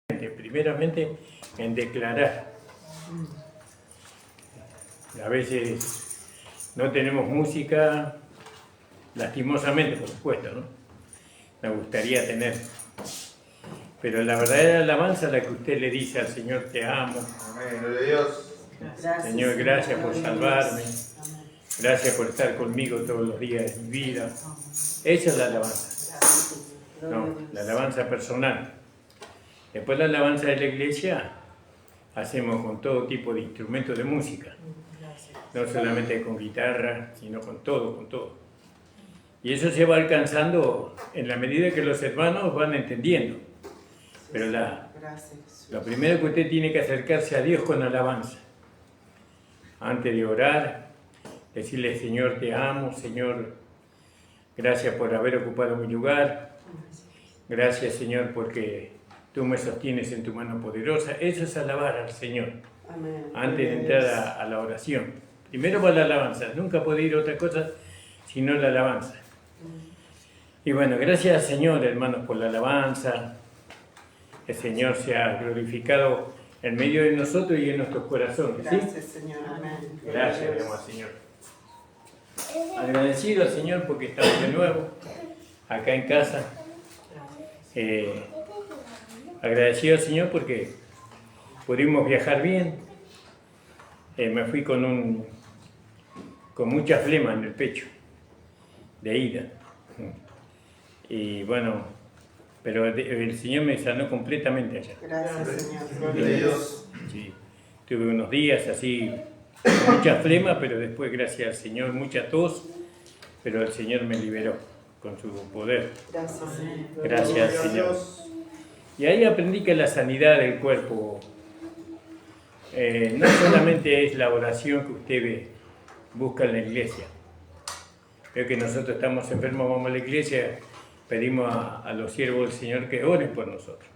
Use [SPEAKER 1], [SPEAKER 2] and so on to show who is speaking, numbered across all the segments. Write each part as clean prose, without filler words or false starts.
[SPEAKER 1] Primeramente en declarar. A veces no tenemos música, lastimosamente, por supuesto, ¿no? Me gustaría tener. Pero la verdadera alabanza es la que usted le dice al Señor: te amo.
[SPEAKER 2] Amén, gloria a Dios.
[SPEAKER 1] Señor, gracias por salvarme. Gracias por estar conmigo todos los días de mi vida. Esa es la alabanza. No, la alabanza personal. Después la alabanza de la iglesia hacemos con todo tipo de instrumentos de música. No solamente con guitarra, sino con todo, con todo. Y eso se va alcanzando en la medida que los hermanos van entendiendo. Pero lo primero que usted tiene que acercarse a Dios con alabanza. Antes de orar, decirle: Señor, te amo, Señor, gracias por haber ocupado mi lugar. Gracias, Señor, porque tú me sostienes en tu mano poderosa. Eso es alabar al Señor.
[SPEAKER 3] Amén.
[SPEAKER 1] Antes de entrar a la oración. Primero va la alabanza. Nunca puede ir otra cosa sino la alabanza. Y bueno, gracias, Señor, hermanos, por la alabanza. El Señor se ha glorificado en medio de nosotros y en nuestros corazones. ¿Sí?
[SPEAKER 3] Gracias, Señor. Amén.
[SPEAKER 1] Gracias, damos al Señor. Agradecido al Señor porque estamos de nuevo acá en casa. Agradecido al Señor porque pudimos viajar bien. Me fui con mucha flema en el pecho, de ida. Y bueno, pero el Señor me sanó completamente allá.
[SPEAKER 3] Gracias, Señor.
[SPEAKER 2] Gloria a Dios.
[SPEAKER 1] Sí, tuve unos días así, con mucha flema, pero después, gracias al Señor, mucha tos, pero el Señor me liberó con su poder.
[SPEAKER 3] Gracias, Señor.
[SPEAKER 1] Gracias, Señor. Y ahí aprendí que la sanidad del cuerpo no solamente es la oración que usted busca en la iglesia. Veo que nosotros estamos enfermos, vamos a la iglesia, pedimos a los siervos del Señor que oren por nosotros.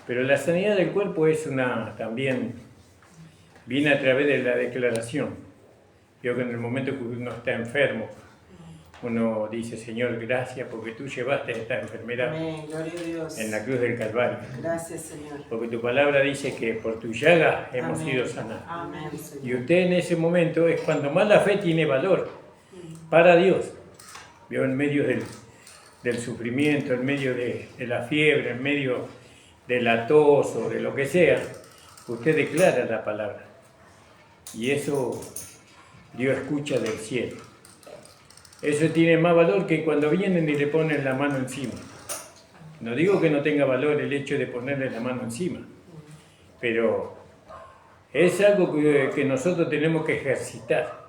[SPEAKER 1] Pero la sanidad del cuerpo es también viene a través de la declaración. Veo que en el momento que uno está enfermo, uno dice: Señor, gracias porque tú llevaste esta enfermedad.
[SPEAKER 3] Amén. Gloria a Dios.
[SPEAKER 1] En la cruz del Calvario.
[SPEAKER 3] Gracias, Señor.
[SPEAKER 1] Porque tu palabra dice que por tu llaga hemos
[SPEAKER 3] Amén.
[SPEAKER 1] sido sanados.
[SPEAKER 3] Amén, Señor.
[SPEAKER 1] Y usted en ese momento es cuando más la fe tiene valor para Dios. Vio, en medio del sufrimiento, en medio de la fiebre, en medio de la tos o de lo que sea, usted declara la palabra. Y eso Dios escucha del cielo. Eso tiene más valor que cuando vienen y le ponen la mano encima. No digo que no tenga valor el hecho de ponerle la mano encima, pero es algo que nosotros tenemos que ejercitar.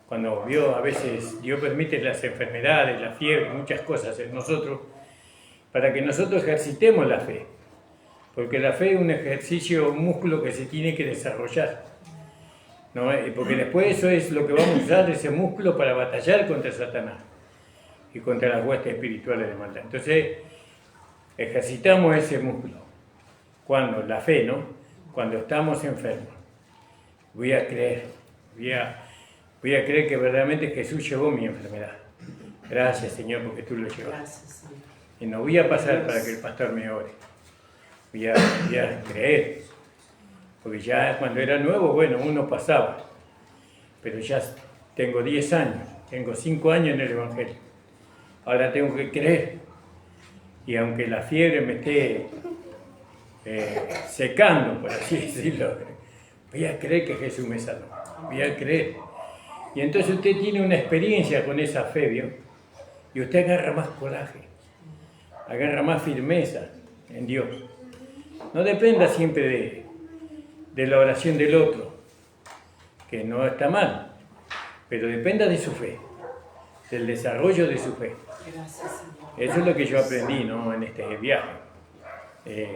[SPEAKER 1] Cuando a veces Dios permite las enfermedades, la fiebre, muchas cosas en nosotros, para que nosotros ejercitemos la fe. Porque la fe es un ejercicio, un músculo que se tiene que desarrollar. ¿No? Porque después eso es lo que vamos a usar, ese músculo, para batallar contra Satanás y contra las huestes espirituales de maldad. Entonces, ejercitamos ese músculo. Cuando la fe, ¿no? Cuando estamos enfermos. Voy a creer que verdaderamente Jesús llevó mi enfermedad. Gracias, Señor, porque tú lo llevas.
[SPEAKER 3] Gracias, Señor.
[SPEAKER 1] Y no voy a pasar para que el pastor me ore. Voy a creer. Porque ya cuando era nuevo, bueno, uno pasaba. Pero ya tengo 10 años, tengo 5 años en el Evangelio. Ahora tengo que creer. Y aunque la fiebre me esté secando, por así decirlo, voy a creer que Jesús me sanó. Voy a creer. Y entonces usted tiene una experiencia con esa fe, ¿vio? Y usted agarra más coraje, agarra más firmeza en Dios. No dependa siempre de la oración del otro, que no está mal, pero dependa de su fe, del desarrollo de su fe.
[SPEAKER 3] Gracias, Señor.
[SPEAKER 1] Eso es lo que yo aprendí, ¿no? En este viaje.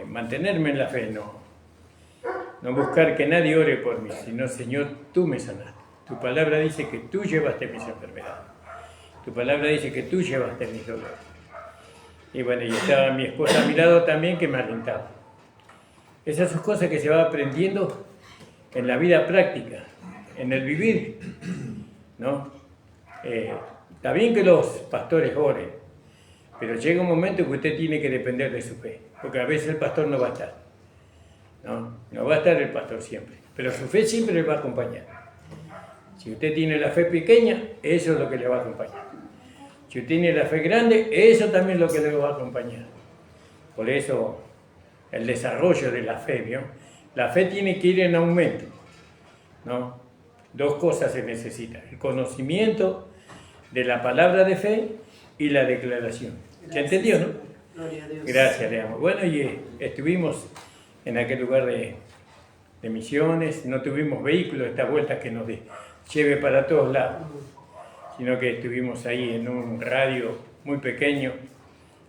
[SPEAKER 1] Mantenerme en la fe, no buscar que nadie ore por mí, sino: Señor, tú me sanaste. Tu palabra dice que tú llevaste mis enfermedades. Tu palabra dice que tú llevaste mis dolores. Y bueno, y estaba mi esposa a mi lado también, que me alentaba. Esas son cosas que se va aprendiendo en la vida práctica, en el vivir, ¿no? Está bien que los pastores oren, pero llega un momento que usted tiene que depender de su fe. porque a veces el pastor no va a estar. No va a estar el pastor siempre, pero su fe siempre le va a acompañar. Si usted tiene la fe pequeña, eso es lo que le va a acompañar. Si usted tiene la fe grande, eso también es lo que le va a acompañar. Por eso, el desarrollo de la fe, ¿vio? La fe tiene que ir en aumento, ¿no? Dos cosas se necesitan: el conocimiento de la palabra de fe y la declaración. ¿Se entendió, no?
[SPEAKER 3] Gloria a Dios.
[SPEAKER 1] Gracias, le amo. Bueno, y estuvimos en aquel lugar de misiones, no tuvimos vehículos esta vuelta que nos lleve para todos lados, sino que estuvimos ahí en un radio muy pequeño,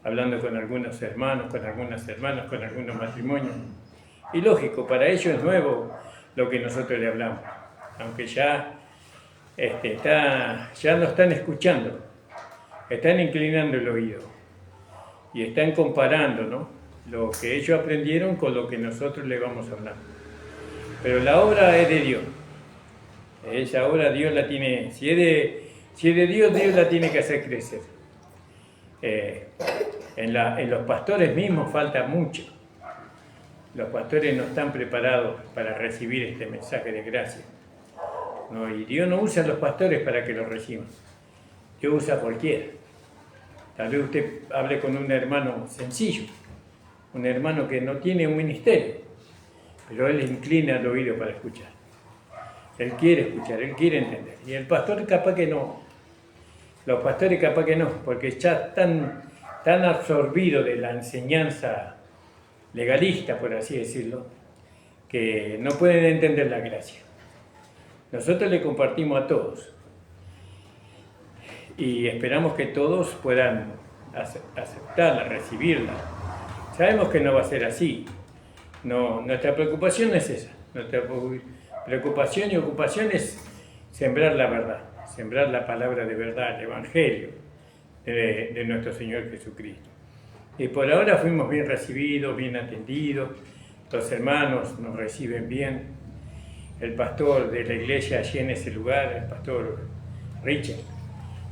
[SPEAKER 1] hablando con algunos hermanos, con algunas hermanas, con algunos matrimonios. Y lógico, para ellos es nuevo lo que nosotros le hablamos, aunque ya no están escuchando, están inclinando el oído y están comparando, ¿no?, lo que ellos aprendieron con lo que nosotros le vamos a hablar. Pero la obra es de Dios. Esa obra Dios la tiene, si es de Dios, Dios la tiene que hacer crecer. En los pastores mismos falta mucho. Los pastores no están preparados para recibir este mensaje de gracia. No, y Dios no usa a los pastores para que los reciban. Dios usa a cualquiera. Tal vez usted hable con un hermano sencillo, un hermano que no tiene un ministerio, pero él inclina el oído para escuchar. Él quiere escuchar, él quiere entender. Y el pastor capaz que no. Los pastores capaz que no, porque ya están tan absorbidos de la enseñanza legalista, por así decirlo, que no pueden entender la gracia. Nosotros le compartimos a todos y esperamos que todos puedan aceptarla, recibirla. Sabemos que no va a ser así. No, nuestra preocupación es esa. Nuestra preocupación y ocupación es sembrar la verdad, sembrar la palabra de verdad, el Evangelio de nuestro Señor Jesucristo. Y por ahora fuimos bien recibidos, bien atendidos, los hermanos nos reciben bien. El pastor de la iglesia allí en ese lugar, el pastor Richard,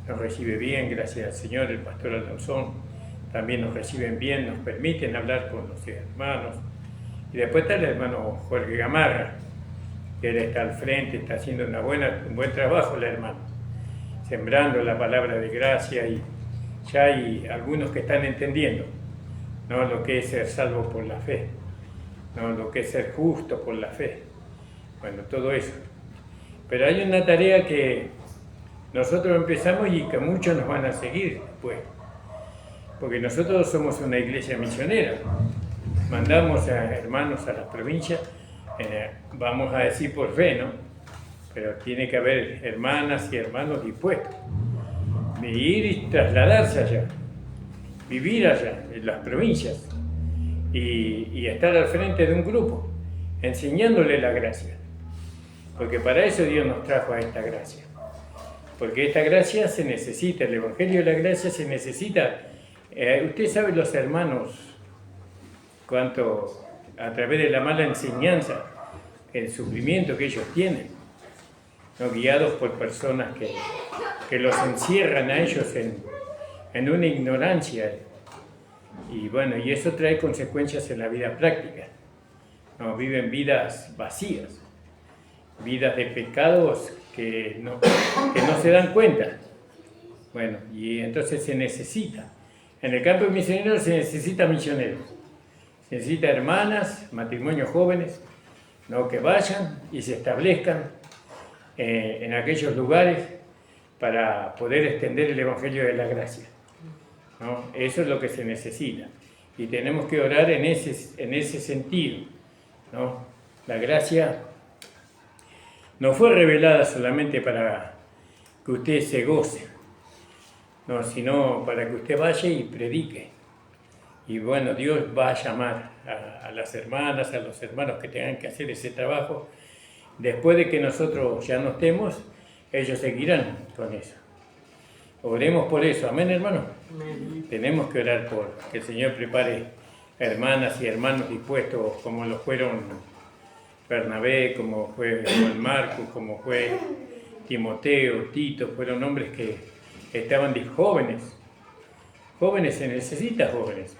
[SPEAKER 1] nos recibe bien, gracias al Señor. El pastor Alonso también nos reciben bien, nos permiten hablar con los hermanos. Y después está el hermano Jorge Gamarra, que él está al frente, está haciendo un buen trabajo el hermano, sembrando la palabra de gracia, y ya hay algunos que están entendiendo, ¿no?, lo que es ser salvo por la fe, ¿no?, lo que es ser justo por la fe. Bueno, todo eso. Pero hay una tarea que nosotros empezamos y que muchos nos van a seguir después, porque nosotros somos una iglesia misionera. Mandamos a hermanos a las provincias, vamos a decir por fe, ¿no? Pero tiene que haber hermanas y hermanos dispuestos de ir y trasladarse allá, vivir allá, en las provincias, y estar al frente de un grupo, enseñándole la gracia. Porque para eso Dios nos trajo a esta gracia. Porque esta gracia se necesita, el Evangelio de la gracia se necesita. Usted sabe, los hermanos, cuánto a través de la mala enseñanza, el sufrimiento que ellos tienen, ¿no?, guiados por personas que los encierran a ellos en una ignorancia. Y bueno, y eso trae consecuencias en la vida práctica, ¿no? Viven vidas vacías, vidas de pecados que no se dan cuenta. Bueno, y entonces se necesita. En el campo misionero se necesita misioneros. Se necesita hermanas, matrimonios jóvenes, ¿no?, que vayan y se establezcan en aquellos lugares para poder extender el Evangelio de la gracia, ¿no? Eso es lo que se necesita. Y tenemos que orar en ese sentido, ¿no? La gracia no fue revelada solamente para que usted se goce, no, sino para que usted vaya y predique. Y bueno, Dios va a llamar a las hermanas, a los hermanos que tengan que hacer ese trabajo. Después de que nosotros ya no estemos, ellos seguirán con eso. Oremos por eso, amén, hermano.
[SPEAKER 3] Amén.
[SPEAKER 1] Tenemos que orar por que el Señor prepare hermanas y hermanos dispuestos, como lo fueron Bernabé, como fue Juan Marcos, como fue Timoteo, Tito. Fueron hombres que estaban jóvenes. Jóvenes, se necesita jóvenes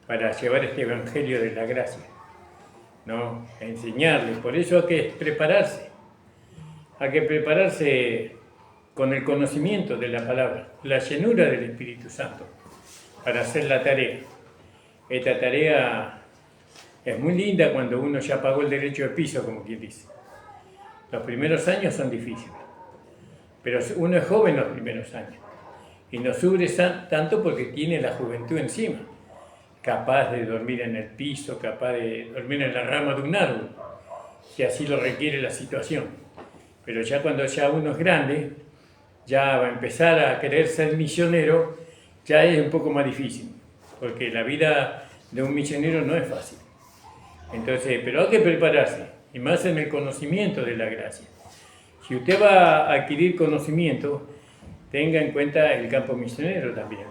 [SPEAKER 1] para llevar este evangelio de la gracia, ¿no? A enseñarles. Por eso hay que prepararse. Hay que prepararse con el conocimiento de la palabra, la llenura del Espíritu Santo, para hacer la tarea. Esta tarea es muy linda cuando uno ya pagó el derecho de piso, como quien dice. Los primeros años son difíciles, pero uno es joven los primeros años y no sufre tanto porque tiene la juventud encima, capaz de dormir en el piso, capaz de dormir en la rama de un árbol, si así lo requiere la situación. Pero ya cuando ya uno es grande, ya va a empezar a querer ser misionero, ya es un poco más difícil, porque la vida de un misionero no es fácil. Entonces, pero hay que prepararse, y más en el conocimiento de la gracia. Si usted va a adquirir conocimiento, tenga en cuenta el campo misionero también.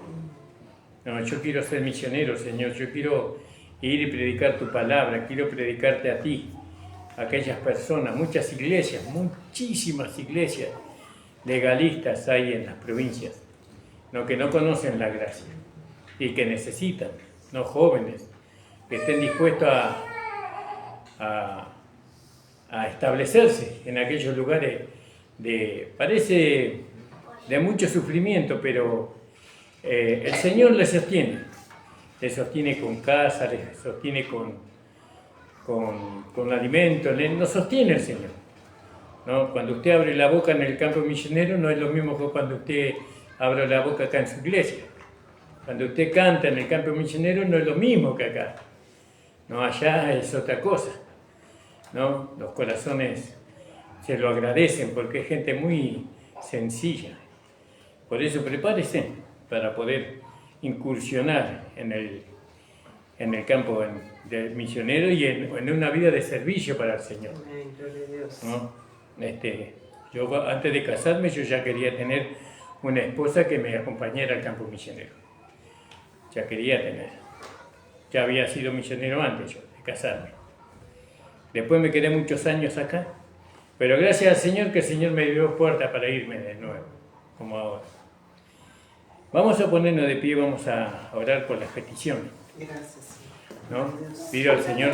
[SPEAKER 1] No, yo quiero ser misionero, Señor, yo quiero ir y predicar tu palabra, quiero predicarte a ti, a aquellas personas, muchas iglesias, muchísimas iglesias legalistas hay en las provincias, ¿no? Que no conocen la gracia y que necesitan, no jóvenes, que estén dispuestos a establecerse en aquellos lugares parece de mucho sufrimiento, pero el Señor les sostiene con casa, les sostiene con alimento, nos sostiene el Señor, ¿no? Cuando usted abre la boca en el campo misionero no es lo mismo que cuando usted abre la boca acá en su iglesia. Cuando usted canta en el campo misionero no es lo mismo que acá, ¿no? Allá es otra cosa, ¿no? Los corazones se lo agradecen porque es gente muy sencilla. Por eso prepárese para poder incursionar en el campo del misionero y en una vida de servicio para el Señor.
[SPEAKER 3] Amén, gloria a Dios.
[SPEAKER 1] ¿No? Yo antes de casarme yo ya quería tener una esposa que me acompañara al campo misionero. Ya quería tener. Ya había sido misionero antes yo de casarme. Después me quedé muchos años acá, pero gracias al Señor que el Señor me dio puerta para irme de nuevo, como ahora. Vamos a ponernos de pie, vamos a orar por las peticiones,
[SPEAKER 3] Gracias, Señor.
[SPEAKER 1] ¿no?
[SPEAKER 3] Gloria a Dios.
[SPEAKER 1] Pido al Señor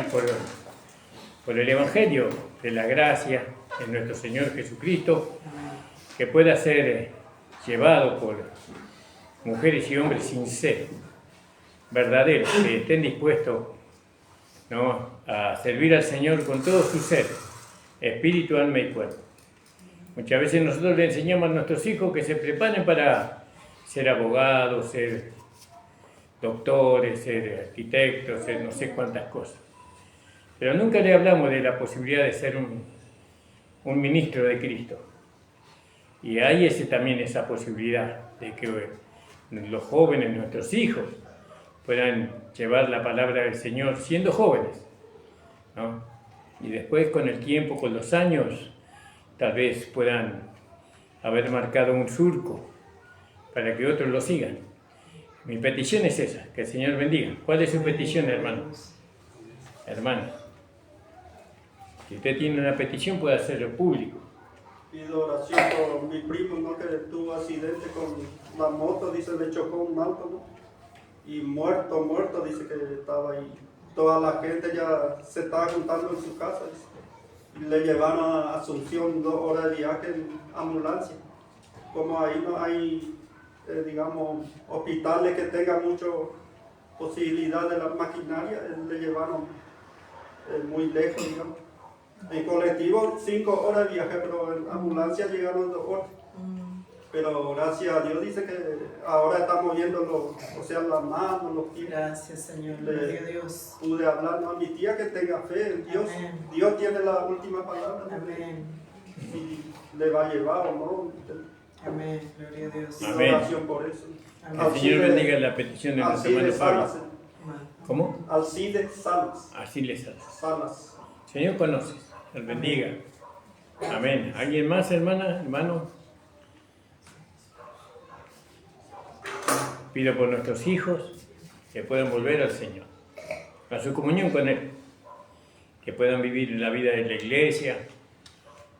[SPEAKER 1] por el Evangelio de la gracia de nuestro Señor Jesucristo,
[SPEAKER 3] Amén.
[SPEAKER 1] que pueda ser llevado por mujeres y hombres sinceros, verdaderos, que estén dispuestos, ¿no?, a servir al Señor con todo su ser, espíritu, alma y cuerpo. Muchas veces nosotros le enseñamos a nuestros hijos que se preparen para ser abogados, ser doctores, ser arquitectos, ser no sé cuántas cosas. Pero nunca le hablamos de la posibilidad de ser un ministro de Cristo. Y hay también esa posibilidad de que los jóvenes, nuestros hijos, puedan llevar la palabra del Señor siendo jóvenes, ¿no? Y después con el tiempo, con los años, tal vez puedan haber marcado un surco para que otros lo sigan. Mi petición es esa, que el Señor bendiga. ¿Cuál es su petición, hermano? Hermano, si usted tiene una petición puede hacerlo público.
[SPEAKER 4] Pido oración por mi primo, ¿no? Que tuvo accidente con la moto, dice, le chocó un auto, ¿no? Y muerto, dice que estaba ahí. Toda la gente ya se estaba juntando en su casa, dice. Y le llevaron a Asunción 2 horas de viaje en ambulancia. Como ahí no hay, digamos, hospitales que tengan mucha posibilidad de la maquinaria, le llevaron muy lejos, digamos. En colectivo 5 horas de viaje, pero en ambulancia llegaron 2 horas. Pero gracias a Dios dice que ahora estamos viendo las manos, los pies.
[SPEAKER 3] Gracias, Señor. Gloria a Dios.
[SPEAKER 4] Pude hablar a mi tía que tenga fe en Dios.
[SPEAKER 3] Amén.
[SPEAKER 4] Dios tiene la última palabra.
[SPEAKER 3] Amén.
[SPEAKER 4] Y le va a llevar o no.
[SPEAKER 3] Amén. Gloria a Dios.
[SPEAKER 4] Pido
[SPEAKER 1] Amén.
[SPEAKER 4] oración por eso.
[SPEAKER 1] Que el Señor bendiga la petición de nuestro hermano
[SPEAKER 4] Alcides
[SPEAKER 1] Pablo.
[SPEAKER 4] Salas.
[SPEAKER 1] ¿Cómo?
[SPEAKER 4] Alcides Salas.
[SPEAKER 1] Así les hace.
[SPEAKER 4] Salas.
[SPEAKER 1] Señor conoce, Él bendiga. Amén. ¿Alguien más, hermana, hermano? Pido por nuestros hijos que puedan volver al Señor, a su comunión con Él, que puedan vivir la vida de la iglesia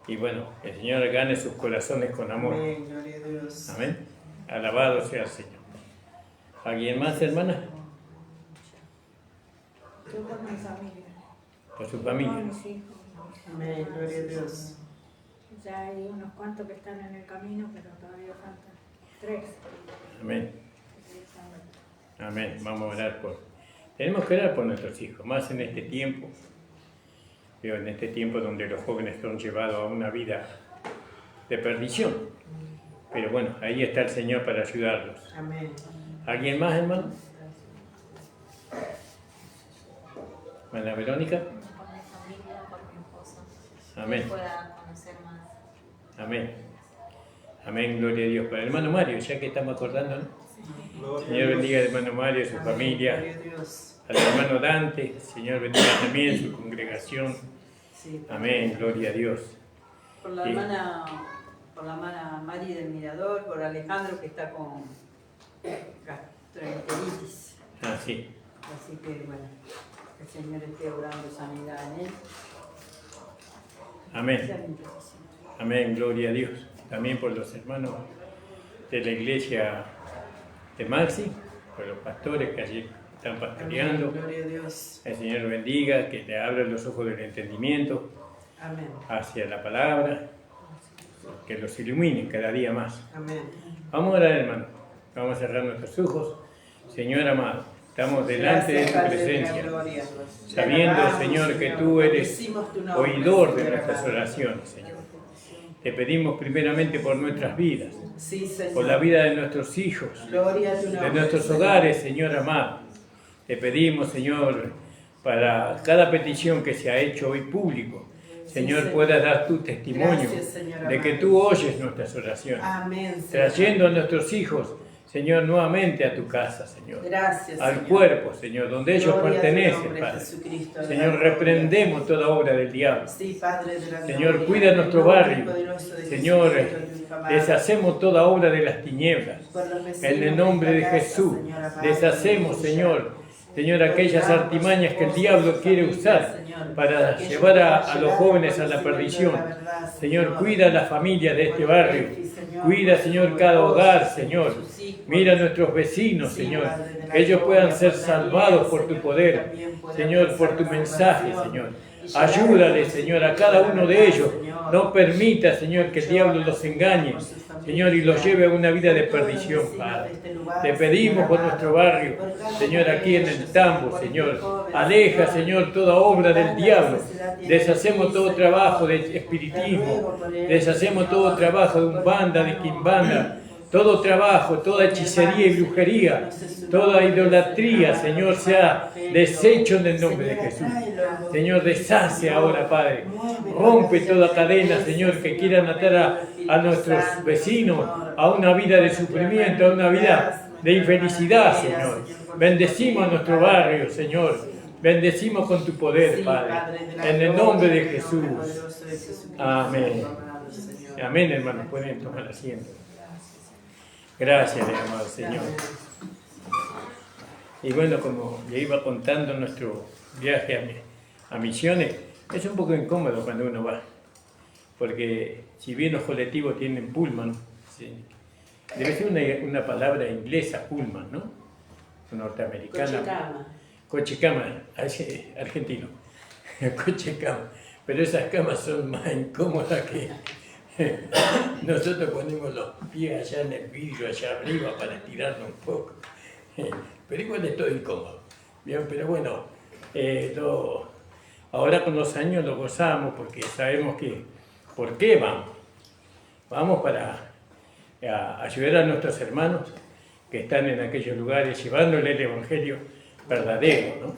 [SPEAKER 1] y bueno, que el Señor gane sus corazones con amor.
[SPEAKER 3] Amén. Gloria a Dios.
[SPEAKER 1] Amén. Alabado sea el Señor. ¿Alguien más, hermana?
[SPEAKER 5] Yo por mi familia.
[SPEAKER 1] por su
[SPEAKER 5] Por
[SPEAKER 1] familia.
[SPEAKER 5] mis hijos.
[SPEAKER 3] Amén, gloria a Dios.
[SPEAKER 5] Ya hay unos cuantos que están en el camino, pero todavía faltan 3.
[SPEAKER 1] Amén. Amén. Vamos a orar por... Tenemos que orar por nuestros hijos, más en este tiempo. Pero en este tiempo donde los jóvenes son llevados a una vida de perdición. Pero bueno, ahí está el Señor para ayudarlos.
[SPEAKER 3] Amén.
[SPEAKER 1] ¿Alguien más, hermano? ¿Hermana Verónica?
[SPEAKER 6] Por mi familia, por mi esposo.
[SPEAKER 1] Amén.
[SPEAKER 6] Que pueda conocer más.
[SPEAKER 1] Amén. Amén, gloria a Dios. Para el hermano Mario, ya que estamos acordando, ¿no?
[SPEAKER 4] Gloria a
[SPEAKER 1] Señor
[SPEAKER 4] Dios.
[SPEAKER 1] bendiga al hermano Mario, a su
[SPEAKER 3] Amén,
[SPEAKER 1] familia,
[SPEAKER 3] gloria a Dios.
[SPEAKER 1] al hermano Dante. Señor bendiga también su congregación.
[SPEAKER 3] Sí.
[SPEAKER 1] Amén, gloria a Dios.
[SPEAKER 7] Por la
[SPEAKER 1] Sí.
[SPEAKER 7] hermana Mari del Mirador, por Alejandro que está con gastroenteritis.
[SPEAKER 1] Ah, sí.
[SPEAKER 7] Así que bueno, que el Señor esté obrando sanidad en él.
[SPEAKER 1] Amén.
[SPEAKER 7] Sea mi intercesión.
[SPEAKER 1] Amén, gloria a Dios. También por los hermanos de la iglesia de Maxi, por los pastores que allí están
[SPEAKER 3] Amén,
[SPEAKER 1] pastoreando.
[SPEAKER 3] gloria a Dios.
[SPEAKER 1] El Señor bendiga, que te abra los ojos del entendimiento
[SPEAKER 3] Amén.
[SPEAKER 1] hacia la palabra, que los ilumine cada día más.
[SPEAKER 3] Amén.
[SPEAKER 1] Vamos a orar, hermano. Vamos a cerrar nuestros ojos. Señor amado, estamos delante de
[SPEAKER 3] Gracias,
[SPEAKER 1] tu
[SPEAKER 3] Padre de la
[SPEAKER 1] presencia,
[SPEAKER 3] gloria.
[SPEAKER 1] sabiendo,
[SPEAKER 3] Te alabamos,
[SPEAKER 1] Señor, que tú eres
[SPEAKER 3] bendecimos tu nombre,
[SPEAKER 1] oidor de
[SPEAKER 3] Señor
[SPEAKER 1] nuestras
[SPEAKER 3] amado.
[SPEAKER 1] oraciones, Señor. Te pedimos primeramente por nuestras vidas,
[SPEAKER 3] Sí, Señor.
[SPEAKER 1] por la vida de nuestros hijos,
[SPEAKER 3] Gloria a tu nombre,
[SPEAKER 1] de nuestros
[SPEAKER 3] Señor.
[SPEAKER 1] hogares, Señor amado. Te pedimos, Señor, para cada petición que se ha hecho hoy público, Señor,
[SPEAKER 3] Señor.
[SPEAKER 1] puedas dar tu testimonio
[SPEAKER 3] Gracias, Señor
[SPEAKER 1] de que
[SPEAKER 3] amado.
[SPEAKER 1] tú oyes nuestras oraciones,
[SPEAKER 3] Amén, Señor.
[SPEAKER 1] trayendo a nuestros hijos, Señor, nuevamente a tu casa, Señor,
[SPEAKER 3] Gracias,
[SPEAKER 1] al
[SPEAKER 3] Señor.
[SPEAKER 1] cuerpo, Señor, donde ellos
[SPEAKER 3] Gloria a tu
[SPEAKER 1] pertenecen,
[SPEAKER 3] nombre,
[SPEAKER 1] Padre.
[SPEAKER 3] Jesucristo,
[SPEAKER 1] Señor,
[SPEAKER 3] aleluya.
[SPEAKER 1] reprendemos toda obra del diablo.
[SPEAKER 3] Sí, Padre de la
[SPEAKER 1] Señor,
[SPEAKER 3] gloria.
[SPEAKER 1] cuida nuestro
[SPEAKER 3] En el nombre
[SPEAKER 1] barrio.
[SPEAKER 3] poderoso de
[SPEAKER 1] Señor,
[SPEAKER 3] Jesucristo, tu Hijo amado.
[SPEAKER 1] deshacemos toda obra de las tinieblas.
[SPEAKER 3] Por los vecinos
[SPEAKER 1] En el nombre de
[SPEAKER 3] esta casa,
[SPEAKER 1] Jesús,
[SPEAKER 3] Señor amado,
[SPEAKER 1] deshacemos,
[SPEAKER 3] aleluya.
[SPEAKER 1] Señor, aquellas artimañas que el diablo quiere usar para
[SPEAKER 3] Aquello
[SPEAKER 1] llevar
[SPEAKER 3] que
[SPEAKER 1] a
[SPEAKER 3] ha
[SPEAKER 1] los
[SPEAKER 3] llegado
[SPEAKER 1] jóvenes
[SPEAKER 3] por
[SPEAKER 1] a la
[SPEAKER 3] el
[SPEAKER 1] perdición.
[SPEAKER 3] Señor, la verdad,
[SPEAKER 1] Señor, cuida a la familia de este
[SPEAKER 3] por
[SPEAKER 1] barrio.
[SPEAKER 3] Befi, Señor,
[SPEAKER 1] Cuida,
[SPEAKER 3] por
[SPEAKER 1] Señor,
[SPEAKER 3] su
[SPEAKER 1] cada
[SPEAKER 3] esposo,
[SPEAKER 1] hogar, Señor.
[SPEAKER 3] sus hijos.
[SPEAKER 1] Mira a nuestros vecinos,
[SPEAKER 3] Sí,
[SPEAKER 1] Señor.
[SPEAKER 3] Padre de la
[SPEAKER 1] Que ellos
[SPEAKER 3] gloria,
[SPEAKER 1] puedan ser
[SPEAKER 3] por
[SPEAKER 1] salvados
[SPEAKER 3] Daniel,
[SPEAKER 1] por tu
[SPEAKER 3] Señor,
[SPEAKER 1] poder.
[SPEAKER 3] también pueda
[SPEAKER 1] Señor, por tu
[SPEAKER 3] alcanzar la
[SPEAKER 1] mensaje,
[SPEAKER 3] salvación.
[SPEAKER 1] Señor.
[SPEAKER 3] Y llegar
[SPEAKER 1] Ayúdale,
[SPEAKER 3] a
[SPEAKER 1] Señor, a cada uno de ellos.
[SPEAKER 3] Señor.
[SPEAKER 1] No permita, Señor, que el diablo los engañe,
[SPEAKER 3] Por sus familias,
[SPEAKER 1] Señor, y los lleve a una vida de
[SPEAKER 3] por todos los
[SPEAKER 1] perdición,
[SPEAKER 3] vecinos
[SPEAKER 1] Padre.
[SPEAKER 3] de este lugar,
[SPEAKER 1] Te pedimos
[SPEAKER 3] Señor
[SPEAKER 1] por
[SPEAKER 3] amado,
[SPEAKER 1] nuestro barrio,
[SPEAKER 3] por cada
[SPEAKER 1] Señor,
[SPEAKER 3] uno de
[SPEAKER 1] aquí en
[SPEAKER 3] ellos,
[SPEAKER 1] el Tambo,
[SPEAKER 3] por este
[SPEAKER 1] Señor.
[SPEAKER 3] joven,
[SPEAKER 1] Aleja, Señor, toda obra del
[SPEAKER 3] Tanta
[SPEAKER 1] diablo.
[SPEAKER 3] necesidad tiene
[SPEAKER 1] Deshacemos
[SPEAKER 3] de ti,
[SPEAKER 1] todo
[SPEAKER 3] Señor.
[SPEAKER 1] trabajo de
[SPEAKER 3] Te
[SPEAKER 1] espiritismo.
[SPEAKER 3] ruego por él,
[SPEAKER 1] Deshacemos todo
[SPEAKER 3] Señor,
[SPEAKER 1] trabajo de
[SPEAKER 3] por
[SPEAKER 1] umbanda, de
[SPEAKER 3] favor.
[SPEAKER 1] quimbanda. Todo trabajo, toda hechicería y brujería, toda idolatría, Señor, sea deshecho en el nombre de Jesús. Señor, deshace ahora, Padre. Rompe toda cadena, Señor, que quieran atar a nuestros vecinos a una vida de sufrimiento, a una vida de infelicidad, Señor. Bendecimos a nuestro barrio, Señor. Bendecimos con tu poder, Padre. En el nombre de Jesús. Amén. Amén, hermanos. Pueden tomar asiento. Gracias, amado Señor. Y bueno, como ya iba contando nuestro viaje a Misiones, es un poco incómodo cuando uno va, porque si bien los colectivos tienen pullman, sí, debe ser una palabra inglesa, pullman, ¿no? Norteamericana. Coche cama, argentino. Coche cama. Pero esas camas son más incómodas que... Nosotros ponemos los pies allá en el vidrio, allá arriba, para estirarnos un poco. Pero igual es todo incómodo. Bien, pero bueno, ahora con los años lo gozamos porque sabemos que... ¿Por qué vamos? Vamos para ayudar a nuestros hermanos que están en aquellos lugares, llevándole el Evangelio verdadero, ¿no?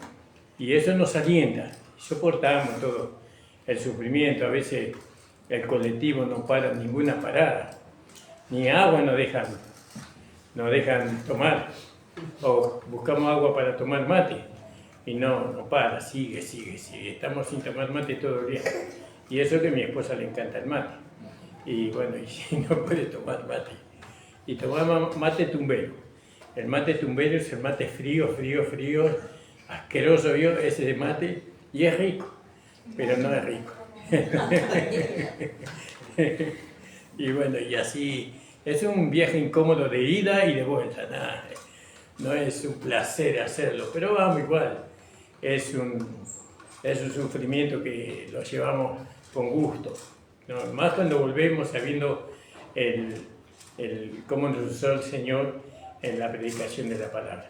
[SPEAKER 1] Y eso nos alienta, soportamos todo el sufrimiento. A veces el colectivo no para ninguna parada, ni agua nos dejan tomar, o buscamos agua para tomar mate, y no para, sigue, estamos sin tomar mate todo el día. Y eso que a mi esposa le encanta el mate, y bueno, y si no puede tomar mate, y tomamos mate tumbero. El mate tumbero es el mate frío, asqueroso, ¿vio? Ese de mate, y es rico, pero no es rico. Y bueno, y así, es un viaje incómodo de ida y de vuelta, nada, no es un placer hacerlo, pero vamos igual. es un sufrimiento que lo llevamos con gusto, ¿no? Más cuando volvemos sabiendo cómo nos usó el Señor en la predicación de la palabra.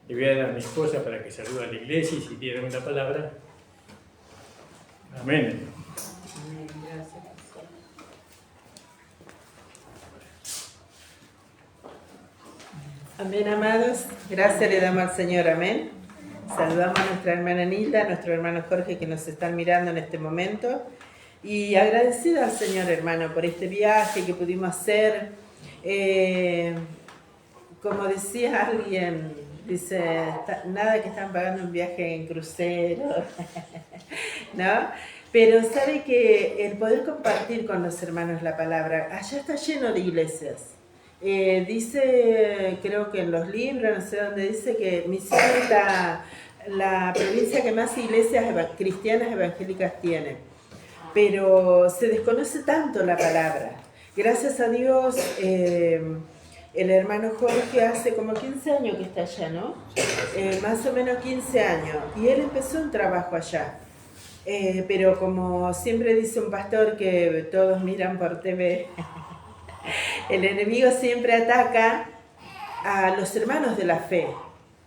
[SPEAKER 1] Le voy a dar a mi esposa para que salude a la iglesia y si tiene una palabra. Amén.
[SPEAKER 7] Amén, gracias.
[SPEAKER 3] Amén, amados. Gracias le damos al Señor. Amén. Saludamos a nuestra hermana Nilda, a nuestro hermano Jorge que nos están mirando en este momento. Y agradecida al Señor, hermano, por este viaje que pudimos hacer. Como decía alguien, dice, nada que están pagando un viaje en crucero, ¿no? Pero sabe que el poder compartir con los hermanos la palabra, allá está lleno de iglesias. Dice, creo que en los libros, no sé dónde, dice que Misiones es la provincia que más iglesias cristianas evangélicas tiene. Pero se desconoce tanto la palabra. Gracias a Dios, el hermano Jorge hace como 15 años que está allá, ¿no? Más o menos 15 años. Y él empezó un trabajo allá. Pero como siempre dice un pastor que todos miran por TV, el enemigo siempre ataca a los hermanos de la fe,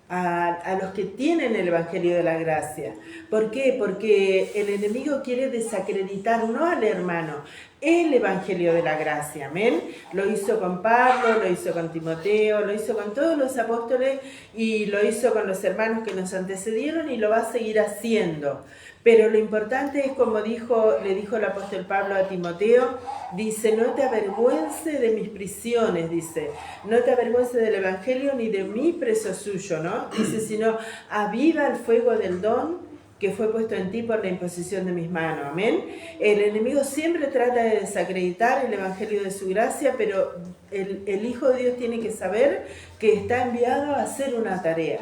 [SPEAKER 3] a los que tienen el Evangelio de la Gracia. ¿Por qué? Porque el enemigo quiere desacreditar no al hermano, el Evangelio de la Gracia. Amén. Lo hizo con Pablo, lo hizo con Timoteo, lo hizo con todos los apóstoles y lo hizo con los hermanos que nos antecedieron y lo va a seguir haciendo. Pero lo importante es, como le dijo el apóstol Pablo a Timoteo, dice, no te avergüences de mis prisiones, dice, no te avergüences del Evangelio ni de mi preso suyo, ¿no? Dice, sino aviva el fuego del don que fue puesto en ti por la imposición de mis manos, amén. El enemigo siempre trata de desacreditar el Evangelio de su gracia, pero el Hijo de Dios tiene que saber que está enviado a hacer una tarea.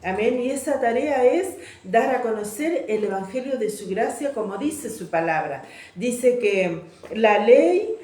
[SPEAKER 3] Amén, y esa tarea es dar a conocer el Evangelio de su gracia como dice su palabra. Dice que la ley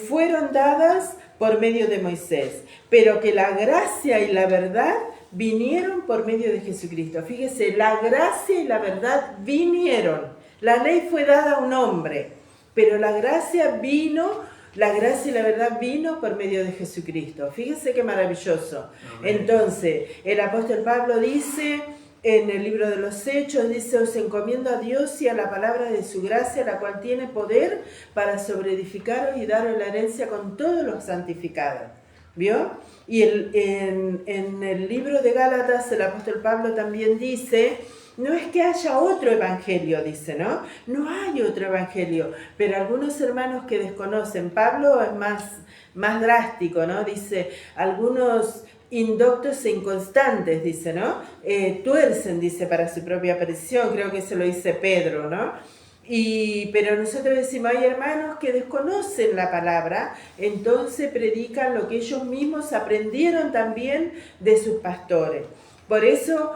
[SPEAKER 3] fueron dadas por medio de Moisés, pero que la gracia y la verdad vinieron por medio de Jesucristo. Fíjese, la gracia y la verdad vinieron. La ley fue dada a un hombre, pero la gracia y la verdad vino por medio de Jesucristo. Fíjense qué maravilloso. Amén. Entonces, el apóstol Pablo dice en el libro de los Hechos, dice, os encomiendo a Dios y a la palabra de su gracia, la cual tiene poder para sobreedificaros y daros la herencia con todos los santificados. ¿Vio? Y en el libro de Gálatas, el apóstol Pablo también dice, no es que haya otro evangelio, dice, ¿no? No hay otro evangelio, pero algunos hermanos que desconocen, Pablo es más drástico, ¿no? Dice, algunos indoctos e inconstantes, dice, ¿no? Tuercen, dice, para su propia perdición, creo que eso lo dice Pedro, ¿no? Pero nosotros decimos, hay hermanos que desconocen la palabra, entonces predican lo que ellos mismos aprendieron también de sus pastores. Por eso,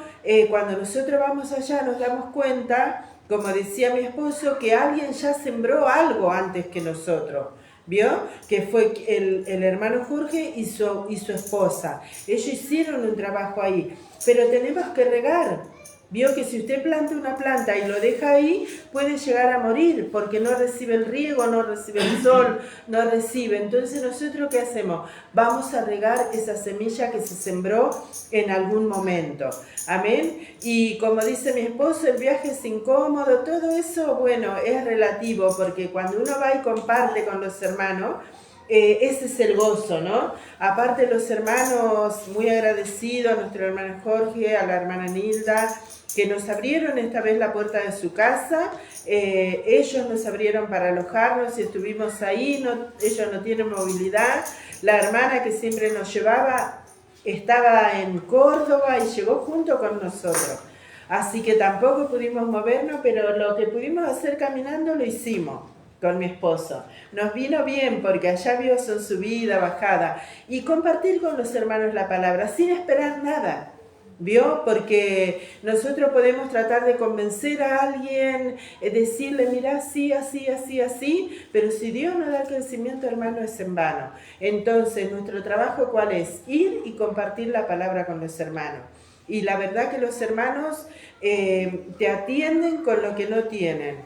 [SPEAKER 3] cuando nosotros vamos allá nos damos cuenta, como decía mi esposo, que alguien ya sembró algo antes que nosotros. ¿Vio? Que fue el hermano Jorge y su esposa. Ellos hicieron un trabajo ahí, pero tenemos que regar. Vio que si usted planta una planta y lo deja ahí, puede llegar a morir porque no recibe el riego, no recibe el sol, no recibe. Entonces, ¿nosotros qué hacemos? Vamos a regar esa semilla que se sembró en algún momento. Amén. Y como dice mi esposo, el viaje es incómodo, todo eso, bueno, es relativo porque cuando uno va y comparte con los hermanos, ese es el gozo, ¿no? Aparte los hermanos, muy agradecidos a nuestro hermano Jorge, a la hermana Nilda, que nos abrieron esta vez la puerta de su casa, ellos nos abrieron para alojarnos y estuvimos ahí, ellos no tienen movilidad, la hermana que siempre nos llevaba estaba en Córdoba y llegó junto con nosotros, así que tampoco pudimos movernos, pero lo que pudimos hacer caminando lo hicimos con mi esposo. Nos vino bien porque allá son subida, bajada y compartir con los hermanos la palabra sin esperar nada. ¿Vio? Porque nosotros podemos tratar de convencer a alguien, decirle, mira, así, así, así, así, pero si Dios no da el crecimiento, hermano, es en vano. Entonces, nuestro trabajo, ¿cuál es? Ir y compartir la palabra con los hermanos. Y la verdad que los hermanos te atienden con lo que no tienen.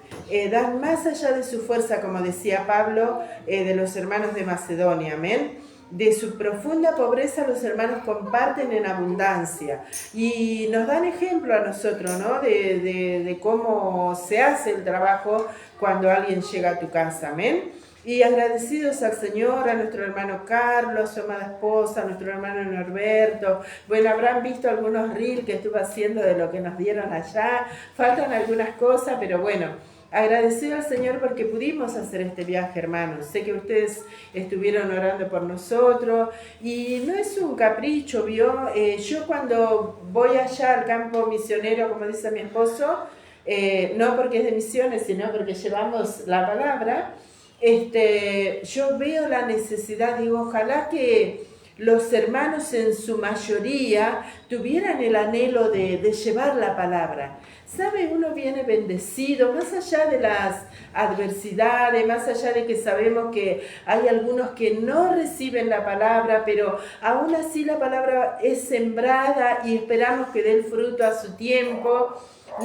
[SPEAKER 3] Dan más allá de su fuerza, como decía Pablo, de los hermanos de Macedonia, amén. De su profunda pobreza los hermanos comparten en abundancia y nos dan ejemplo a nosotros, ¿no? de cómo se hace el trabajo cuando alguien llega a tu casa, amén. Y agradecidos al Señor, a nuestro hermano Carlos, a su amada esposa, a nuestro hermano Norberto. Bueno, habrán visto algunos reels que estuve haciendo de lo que nos dieron allá. Faltan algunas cosas, pero bueno, agradecido al Señor porque pudimos hacer este viaje, hermanos. Sé que ustedes estuvieron orando por nosotros y no es un capricho, ¿vio? Yo cuando voy allá al campo misionero, como dice mi esposo, no porque es de misiones, sino porque llevamos la palabra, yo veo la necesidad, digo, ojalá que los hermanos en su mayoría tuvieran el anhelo de llevar la palabra. ¿Sabe? Uno viene bendecido, más allá de las adversidades, más allá de que sabemos que hay algunos que no reciben la palabra, pero aún así la palabra es sembrada y esperamos que dé el fruto a su tiempo,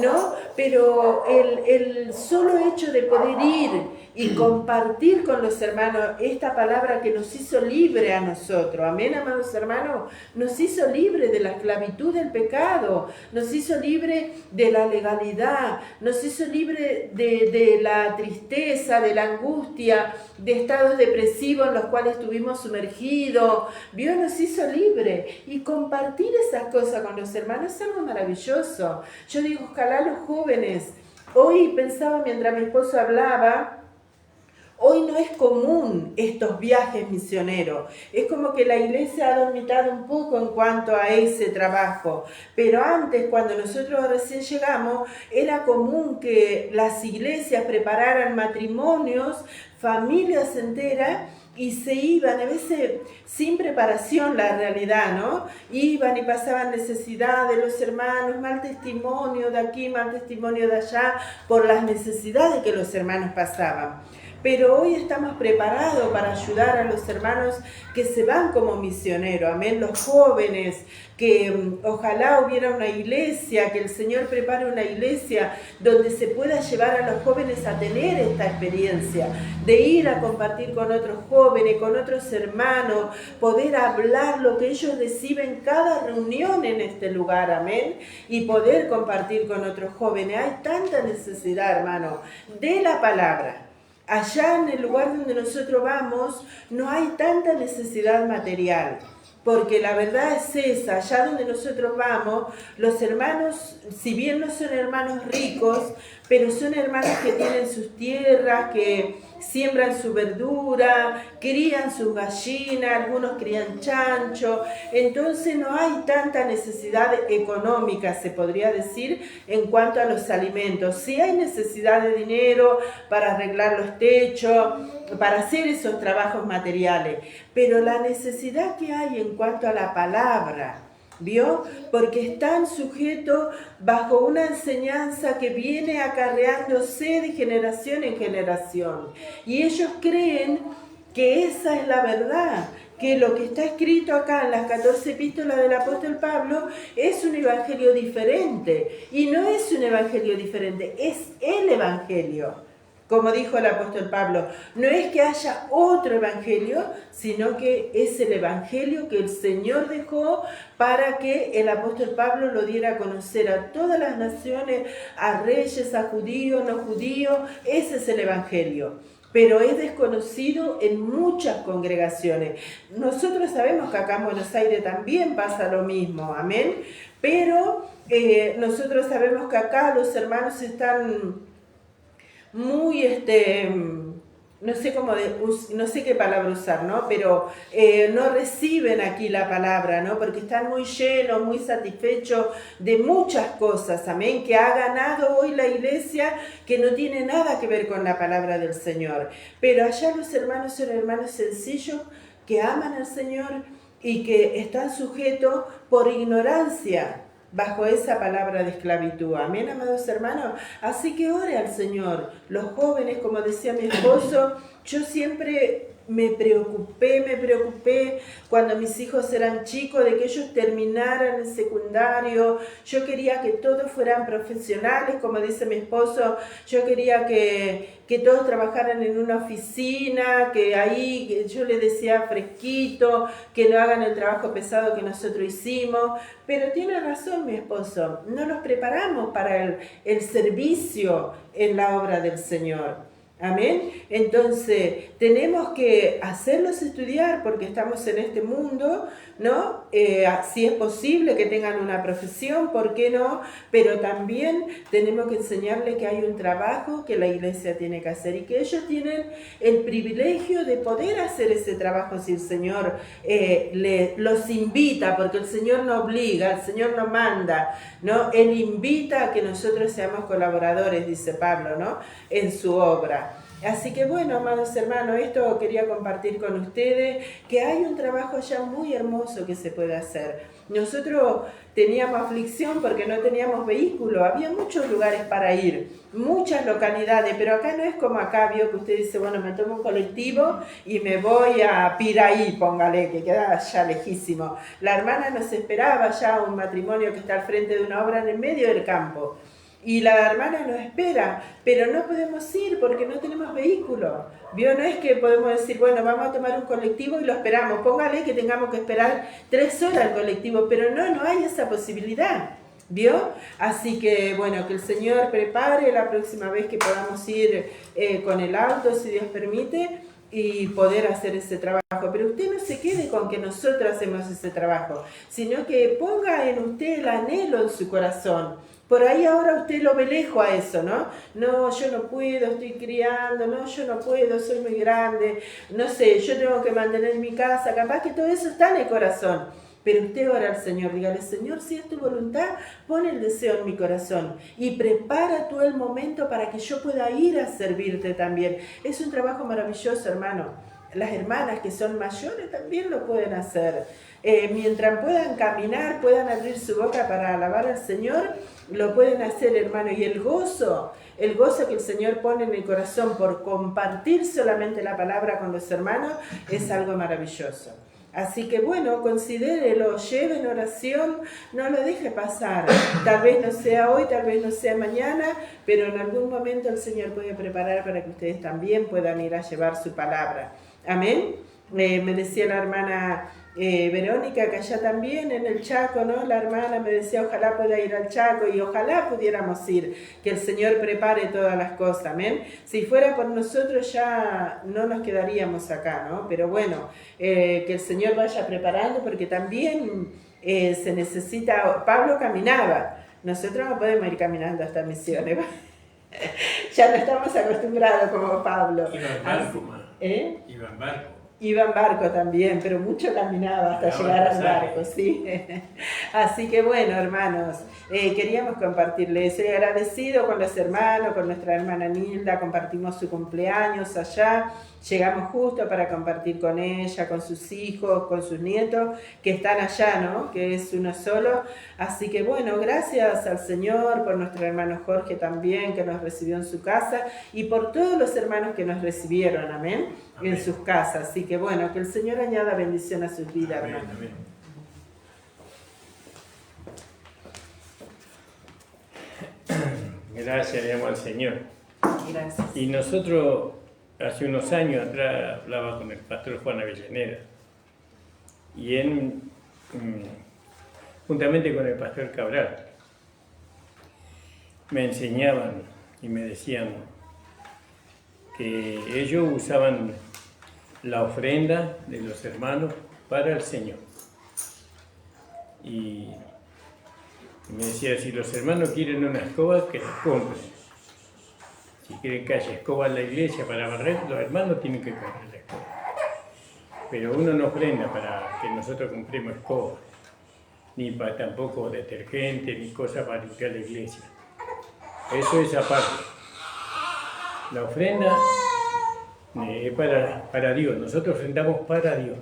[SPEAKER 3] ¿no? Pero el solo hecho de poder ir y compartir con los hermanos esta palabra que nos hizo libre a nosotros, amén, amados hermanos, nos hizo libre de la esclavitud del pecado, nos hizo libre de la legalidad, nos hizo libre de la tristeza, de la angustia, de estados depresivos en los cuales estuvimos sumergidos. Dios nos hizo libre y compartir esas cosas con los hermanos es algo maravilloso. Yo digo, ojalá los jóvenes, hoy pensaba mientras mi esposo hablaba, hoy no es común estos viajes misioneros. Es como que la iglesia ha dormitado un poco en cuanto a ese trabajo. Pero antes, cuando nosotros recién llegamos, era común que las iglesias prepararan matrimonios, familias enteras, y se iban, a veces sin preparación la realidad, ¿no? Iban y pasaban necesidad de los hermanos, mal testimonio de aquí, mal testimonio de allá, por las necesidades que los hermanos pasaban. Pero hoy estamos preparados para ayudar a los hermanos que se van como misioneros, amén, los jóvenes, que ojalá hubiera una iglesia, que el Señor prepare una iglesia donde se pueda llevar a los jóvenes a tener esta experiencia, de ir a compartir con otros jóvenes, con otros hermanos, poder hablar lo que ellos reciben cada reunión en este lugar, amén, y poder compartir con otros jóvenes. Hay tanta necesidad, hermano, de la palabra. Allá en el lugar donde nosotros vamos no hay tanta necesidad material, porque la verdad es esa, allá donde nosotros vamos, los hermanos, si bien no son hermanos ricos, pero son hermanos que tienen sus tierras, que siembran su verdura, crían sus gallinas, algunos crían chancho, entonces no hay tanta necesidad económica, se podría decir, en cuanto a los alimentos. Sí hay necesidad de dinero para arreglar los techos, para hacer esos trabajos materiales, pero la necesidad que hay en cuanto a la palabra, ¿vio? Porque están sujetos bajo una enseñanza que viene acarreándose de generación en generación. Y ellos creen que esa es la verdad, que lo que está escrito acá en las 14 epístolas del apóstol Pablo es un evangelio diferente. Y no es un evangelio diferente, es el evangelio. Como dijo el apóstol Pablo, no es que haya otro evangelio, sino que es el evangelio que el Señor dejó para que el apóstol Pablo lo diera a conocer a todas las naciones, a reyes, a judíos, no judíos. Ese es el evangelio. Pero es desconocido en muchas congregaciones. Nosotros sabemos que acá en Buenos Aires también pasa lo mismo, amén. Pero nosotros sabemos que acá los hermanos están muy, no sé cómo, no sé qué palabra usar, ¿no? Pero no reciben aquí la palabra, ¿no? Porque están muy llenos, muy satisfechos de muchas cosas, amén, que ha ganado hoy la iglesia, que no tiene nada que ver con la palabra del Señor. Pero allá los hermanos son hermanos sencillos, que aman al Señor y que están sujetos por ignorancia bajo esa palabra de esclavitud. Amén, amados hermanos. Así que ore al Señor. Los jóvenes, como decía mi esposo, yo siempre me preocupé cuando mis hijos eran chicos de que ellos terminaran el secundario. Yo quería que todos fueran profesionales, como dice mi esposo. Yo quería que todos trabajaran en una oficina, que ahí yo les decía fresquito, que no hagan el trabajo pesado que nosotros hicimos. Pero tiene razón mi esposo, no los preparamos para el servicio en la obra del Señor. Amén. Entonces, tenemos que hacerlos estudiar porque estamos en este mundo, ¿no? Si es posible que tengan una profesión, ¿por qué no? Pero también tenemos que enseñarles que hay un trabajo que la iglesia tiene que hacer y que ellos tienen el privilegio de poder hacer ese trabajo si el Señor los invita, porque el Señor no obliga, el Señor no manda, ¿no? Él invita a que nosotros seamos colaboradores, dice Pablo, ¿no? En su obra. Así que bueno, amados hermanos, esto quería compartir con ustedes, que hay un trabajo ya muy hermoso que se puede hacer. Nosotros teníamos aflicción porque no teníamos vehículo, había muchos lugares para ir, muchas localidades, pero acá no es como acá, vio que usted dice, bueno, me tomo un colectivo y me voy a Piraí, póngale, que queda ya lejísimo. La hermana nos esperaba ya un matrimonio que está al frente de una obra en el medio del campo. Y la hermana nos espera, pero no podemos ir porque no tenemos vehículo. ¿Vio? No es que podemos decir, bueno, vamos a tomar un colectivo y lo esperamos. Póngale que tengamos que esperar 3 horas el colectivo, pero no hay esa posibilidad. ¿Vio? Así que, bueno, que el Señor prepare la próxima vez que podamos ir con el auto, si Dios permite, y poder hacer ese trabajo. Pero usted no se quede con que nosotros hacemos ese trabajo, sino que ponga en usted el anhelo en su corazón. Por ahí ahora usted lo ve lejos a eso, ¿no? No, yo no puedo, estoy criando, no, yo no puedo, soy muy grande, no sé, yo tengo que mantener mi casa, capaz que todo eso está en el corazón. Pero usted ora al Señor, dígale, Señor, si es tu voluntad, pon el deseo en mi corazón y prepara tú el momento para que yo pueda ir a servirte también. Es un trabajo maravilloso, hermano. Las hermanas que son mayores también lo pueden hacer. Mientras puedan caminar, puedan abrir su boca para alabar al Señor, lo pueden hacer, hermano. Y el gozo que el Señor pone en el corazón por compartir solamente la palabra con los hermanos es algo maravilloso. Así que bueno, considérelo, lleve en oración, no lo deje pasar. Tal vez no sea hoy, tal vez no sea mañana, pero en algún momento el Señor puede preparar para que ustedes también puedan ir a llevar su palabra. Amén. Me decía la hermana Verónica, que allá también en el Chaco, ¿no? La hermana me decía, ojalá pueda ir al Chaco y ojalá pudiéramos ir, que el Señor prepare todas las cosas, amén. Si fuera por nosotros ya no nos quedaríamos acá, ¿no? Pero bueno, que el Señor vaya preparando porque también se necesita, Pablo caminaba, nosotros no podemos ir caminando hasta Misiones, ya no estamos acostumbrados como Pablo.
[SPEAKER 1] Iba en barco, Iba en barco.
[SPEAKER 3] Iba en barco también, pero mucho caminaba hasta llegar al barco, sí. Así que bueno, hermanos, queríamos compartirles. Soy agradecido con los hermanos, con nuestra hermana Nilda, compartimos su cumpleaños allá. Llegamos justo para compartir con ella, con sus hijos, con sus nietos, que están allá, ¿no? Que es uno solo. Así que bueno, gracias al Señor, por nuestro hermano Jorge también, que nos recibió en su casa, y por todos los hermanos que nos recibieron, amén, en sus casas. Así que bueno, que el Señor añada bendición a sus vidas,
[SPEAKER 1] Amén,
[SPEAKER 3] hermanos.
[SPEAKER 1] amén. Gracias, le damos al Señor.
[SPEAKER 3] Gracias.
[SPEAKER 1] Y nosotros, hace unos años atrás, hablaba con el pastor Juan Avellaneda. Y él, juntamente con el pastor Cabral, me enseñaban y me decían que ellos usaban la ofrenda de los hermanos para el Señor. Y me decía, si los hermanos quieren una escoba, que las compren. Si quieren que haya escoba en la iglesia para barrer, los hermanos tienen que comprar la escoba. Pero uno no ofrenda para que nosotros compremos escoba, ni para tampoco detergente, ni cosas para limpiar la iglesia. Eso es aparte. La ofrenda es para Dios, nosotros ofrendamos para Dios.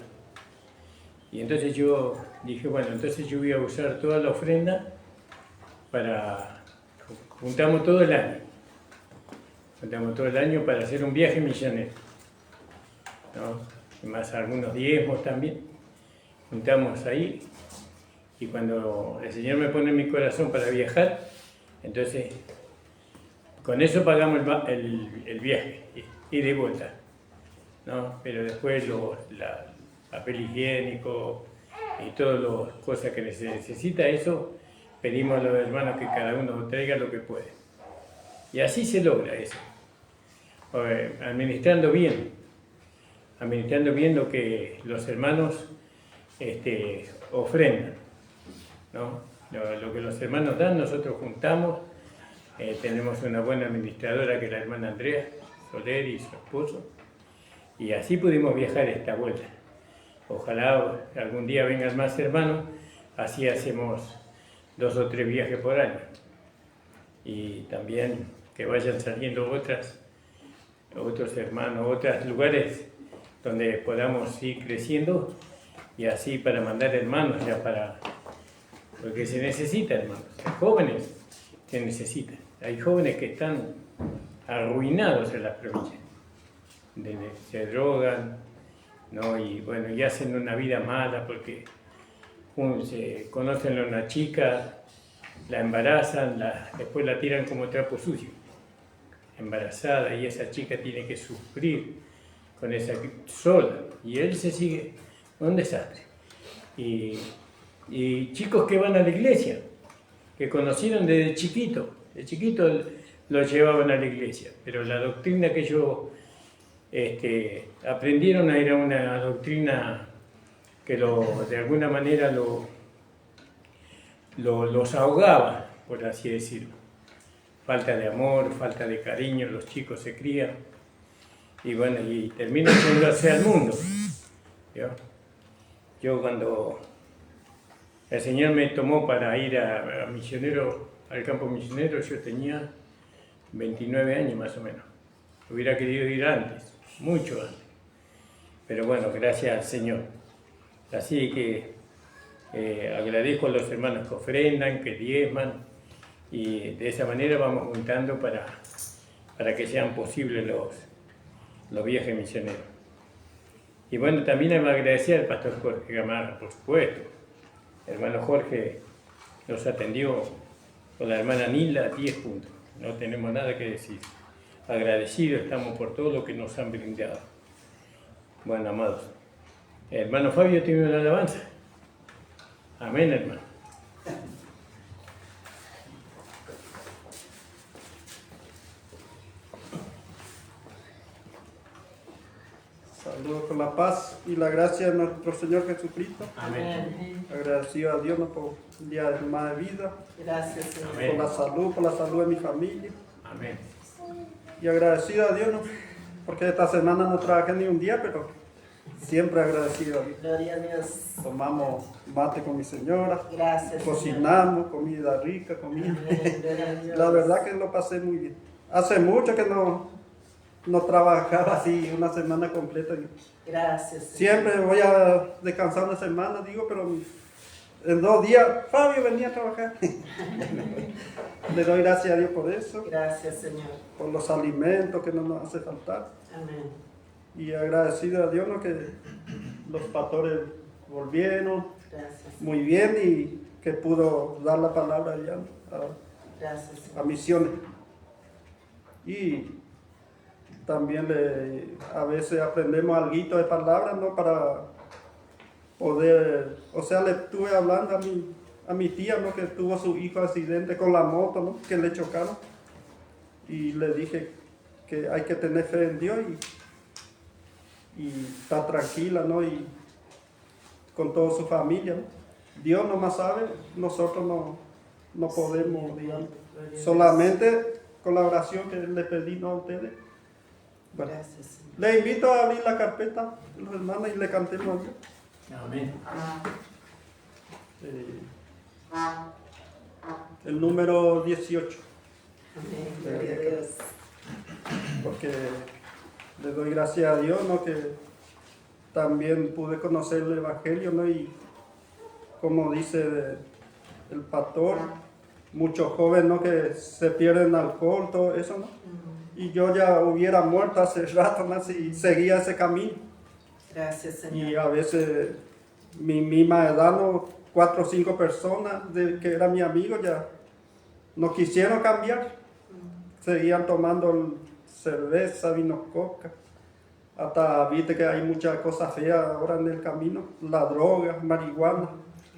[SPEAKER 1] Y entonces yo dije, bueno, entonces yo voy a usar toda la ofrenda juntamos todo el año. Juntamos todo el año para hacer un viaje misionero, ¿no? más algunos diezmos también. Juntamos ahí y cuando el Señor me pone en mi corazón para viajar, entonces con eso pagamos el viaje y de vuelta, ¿no? Pero después papel higiénico y todas las cosas que se necesita, eso pedimos a los hermanos que cada uno traiga lo que puede. Y así se logra eso, administrando bien lo que los hermanos ofrendan, ¿no? Lo que los hermanos dan, nosotros juntamos. Tenemos una buena administradora que es la hermana Andrea Soler y su esposo, y así pudimos viajar esta vuelta. Ojalá algún día vengan más hermanos, así hacemos 2 o 3 viajes por año. Y también que vayan saliendo otros hermanos, otros lugares donde podamos ir creciendo, y así para mandar hermanos, porque se necesita hermanos, hay jóvenes que necesitan, hay jóvenes que están arruinados en las provincias, se drogan, ¿no? Y bueno, y hacen una vida mala porque se conocen a una chica, la embarazan, después la tiran como trapo sucio, embarazada, y esa chica tiene que sufrir con esa sola, y él se sigue, un desastre. Y chicos que van a la iglesia, que conocieron desde chiquito, de chiquito los llevaban a la iglesia, pero la doctrina que ellos aprendieron era una doctrina que de alguna manera los ahogaba, por así decirlo. Falta de amor, falta de cariño, los chicos se crían y bueno, y terminan yéndose al mundo. Yo cuando el Señor me tomó para ir a misionero, al campo misionero, yo tenía 29 años más o menos. Hubiera querido ir antes, mucho antes. Pero bueno, gracias al Señor. Así que agradezco a los hermanos que ofrendan, que diezman, y de esa manera vamos juntando para que sean posibles los viajes misioneros. Y bueno, también hay que agradecer al pastor Jorge Gamarra, por supuesto. El hermano Jorge nos atendió con la hermana Nilda 10 puntos. No tenemos nada que decir. Agradecidos estamos por todo lo que nos han brindado. Bueno, amados. El hermano Fabio tiene una alabanza. Amén, hermano.
[SPEAKER 4] Saludos con la paz y la gracia de nuestro Señor Jesucristo.
[SPEAKER 1] Amén.
[SPEAKER 4] Agradecido a Dios, ¿no?, por el día de más de vida,
[SPEAKER 3] Gracias, Señor.
[SPEAKER 1] Amén.
[SPEAKER 4] por la salud de mi familia.
[SPEAKER 1] Amén.
[SPEAKER 4] Y agradecido a Dios, ¿no?, porque esta semana no trabajé ni un día, pero siempre agradecido a Dios.
[SPEAKER 3] Gloria a Dios.
[SPEAKER 4] Tomamos mate con mi señora,
[SPEAKER 3] Gracias,
[SPEAKER 4] cocinamos, comida rica, comida.
[SPEAKER 3] Amén. Gloria a Dios.
[SPEAKER 4] La verdad que lo pasé muy bien. Hace mucho que no trabajaba así una semana completa.
[SPEAKER 3] Gracias, Señor.
[SPEAKER 4] Siempre voy a descansar una semana, digo, pero en 2 días Fabio venía a trabajar. Le doy gracias a Dios por eso,
[SPEAKER 3] Gracias, Señor.
[SPEAKER 4] por los alimentos que no nos hace faltar.
[SPEAKER 3] Amén.
[SPEAKER 4] Y agradecido a Dios, ¿no?, que los pastores volvieron
[SPEAKER 3] Gracias.
[SPEAKER 4] muy bien y que pudo dar la palabra allá
[SPEAKER 3] Gracias, Señor.
[SPEAKER 4] a misiones. Y también a veces aprendemos algo de palabras, ¿no?, para poder, o sea, le estuve hablando a mi tía, ¿no?, que tuvo su hijo accidente con la moto, ¿no?, que le chocaron, y le dije que hay que tener fe en Dios y estar tranquila, ¿no?, y con toda su familia, ¿no? Dios nomás sabe, nosotros no podemos, digamos,
[SPEAKER 3] Gloria a Dios.
[SPEAKER 4] solamente con la oración que le pedí, ¿no?, a ustedes. Bueno,
[SPEAKER 3] Gracias, Señor.
[SPEAKER 4] le invito a abrir la carpeta, los hermanos, y le cantemos a Dios.
[SPEAKER 1] Amén.
[SPEAKER 4] El número 18,
[SPEAKER 3] Amén. Gloria a Dios.
[SPEAKER 4] porque le doy gracias a Dios, ¿no?, que también pude conocer el Evangelio, ¿no?, y como dice el pastor, muchos jóvenes, ¿no?, que se pierden alcohol, todo eso, ¿no? Y yo ya hubiera muerto hace rato, ¿no?, si seguía ese camino.
[SPEAKER 3] Gracias,
[SPEAKER 4] Y
[SPEAKER 3] Señor.
[SPEAKER 4] a veces mi misma edad, 4 o 5 personas de que era mi amigo ya no quisieron cambiar. Seguían tomando cerveza, vino, coca. Hasta viste que hay muchas cosas feas ahora en el camino, la droga, marihuana.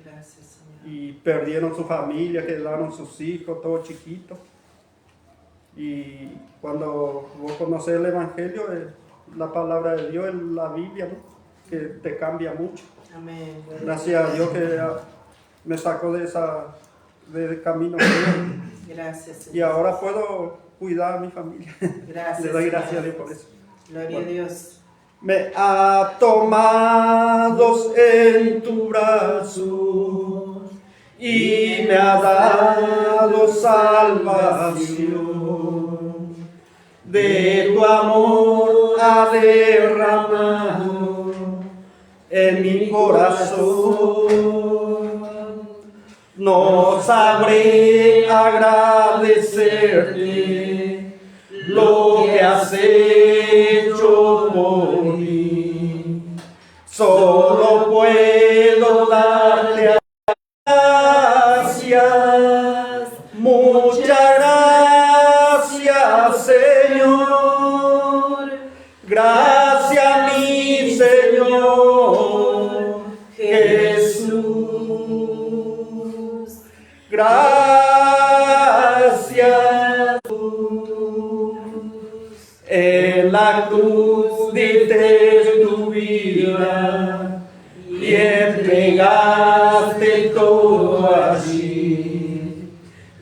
[SPEAKER 3] Gracias, Señor.
[SPEAKER 4] Y perdieron su familia, quedaron sus hijos, todos chiquitos. Y cuando vos conocés el Evangelio, la palabra de Dios, la Biblia, ¿no? Que te cambia mucho.
[SPEAKER 3] Amén.
[SPEAKER 4] Gracias a Dios que me sacó del camino.
[SPEAKER 3] Gracias, Señor.
[SPEAKER 4] Y ahora puedo cuidar a mi familia.
[SPEAKER 3] Gracias,
[SPEAKER 4] Le doy gracias a
[SPEAKER 3] Señor.
[SPEAKER 4] Dios por eso.
[SPEAKER 3] Gloria a Dios.
[SPEAKER 4] Me ha tomado en tu brazo y me ha dado salvación. De tu amor ha derramado en mi corazón. No sabré agradecerte lo que has hecho por mí. Solo puedo darte gracias, muchas gracias, Señor. Gracias, mi Señor Jesús. Gracias. En la cruz diste tu vida y entregaste todo allí.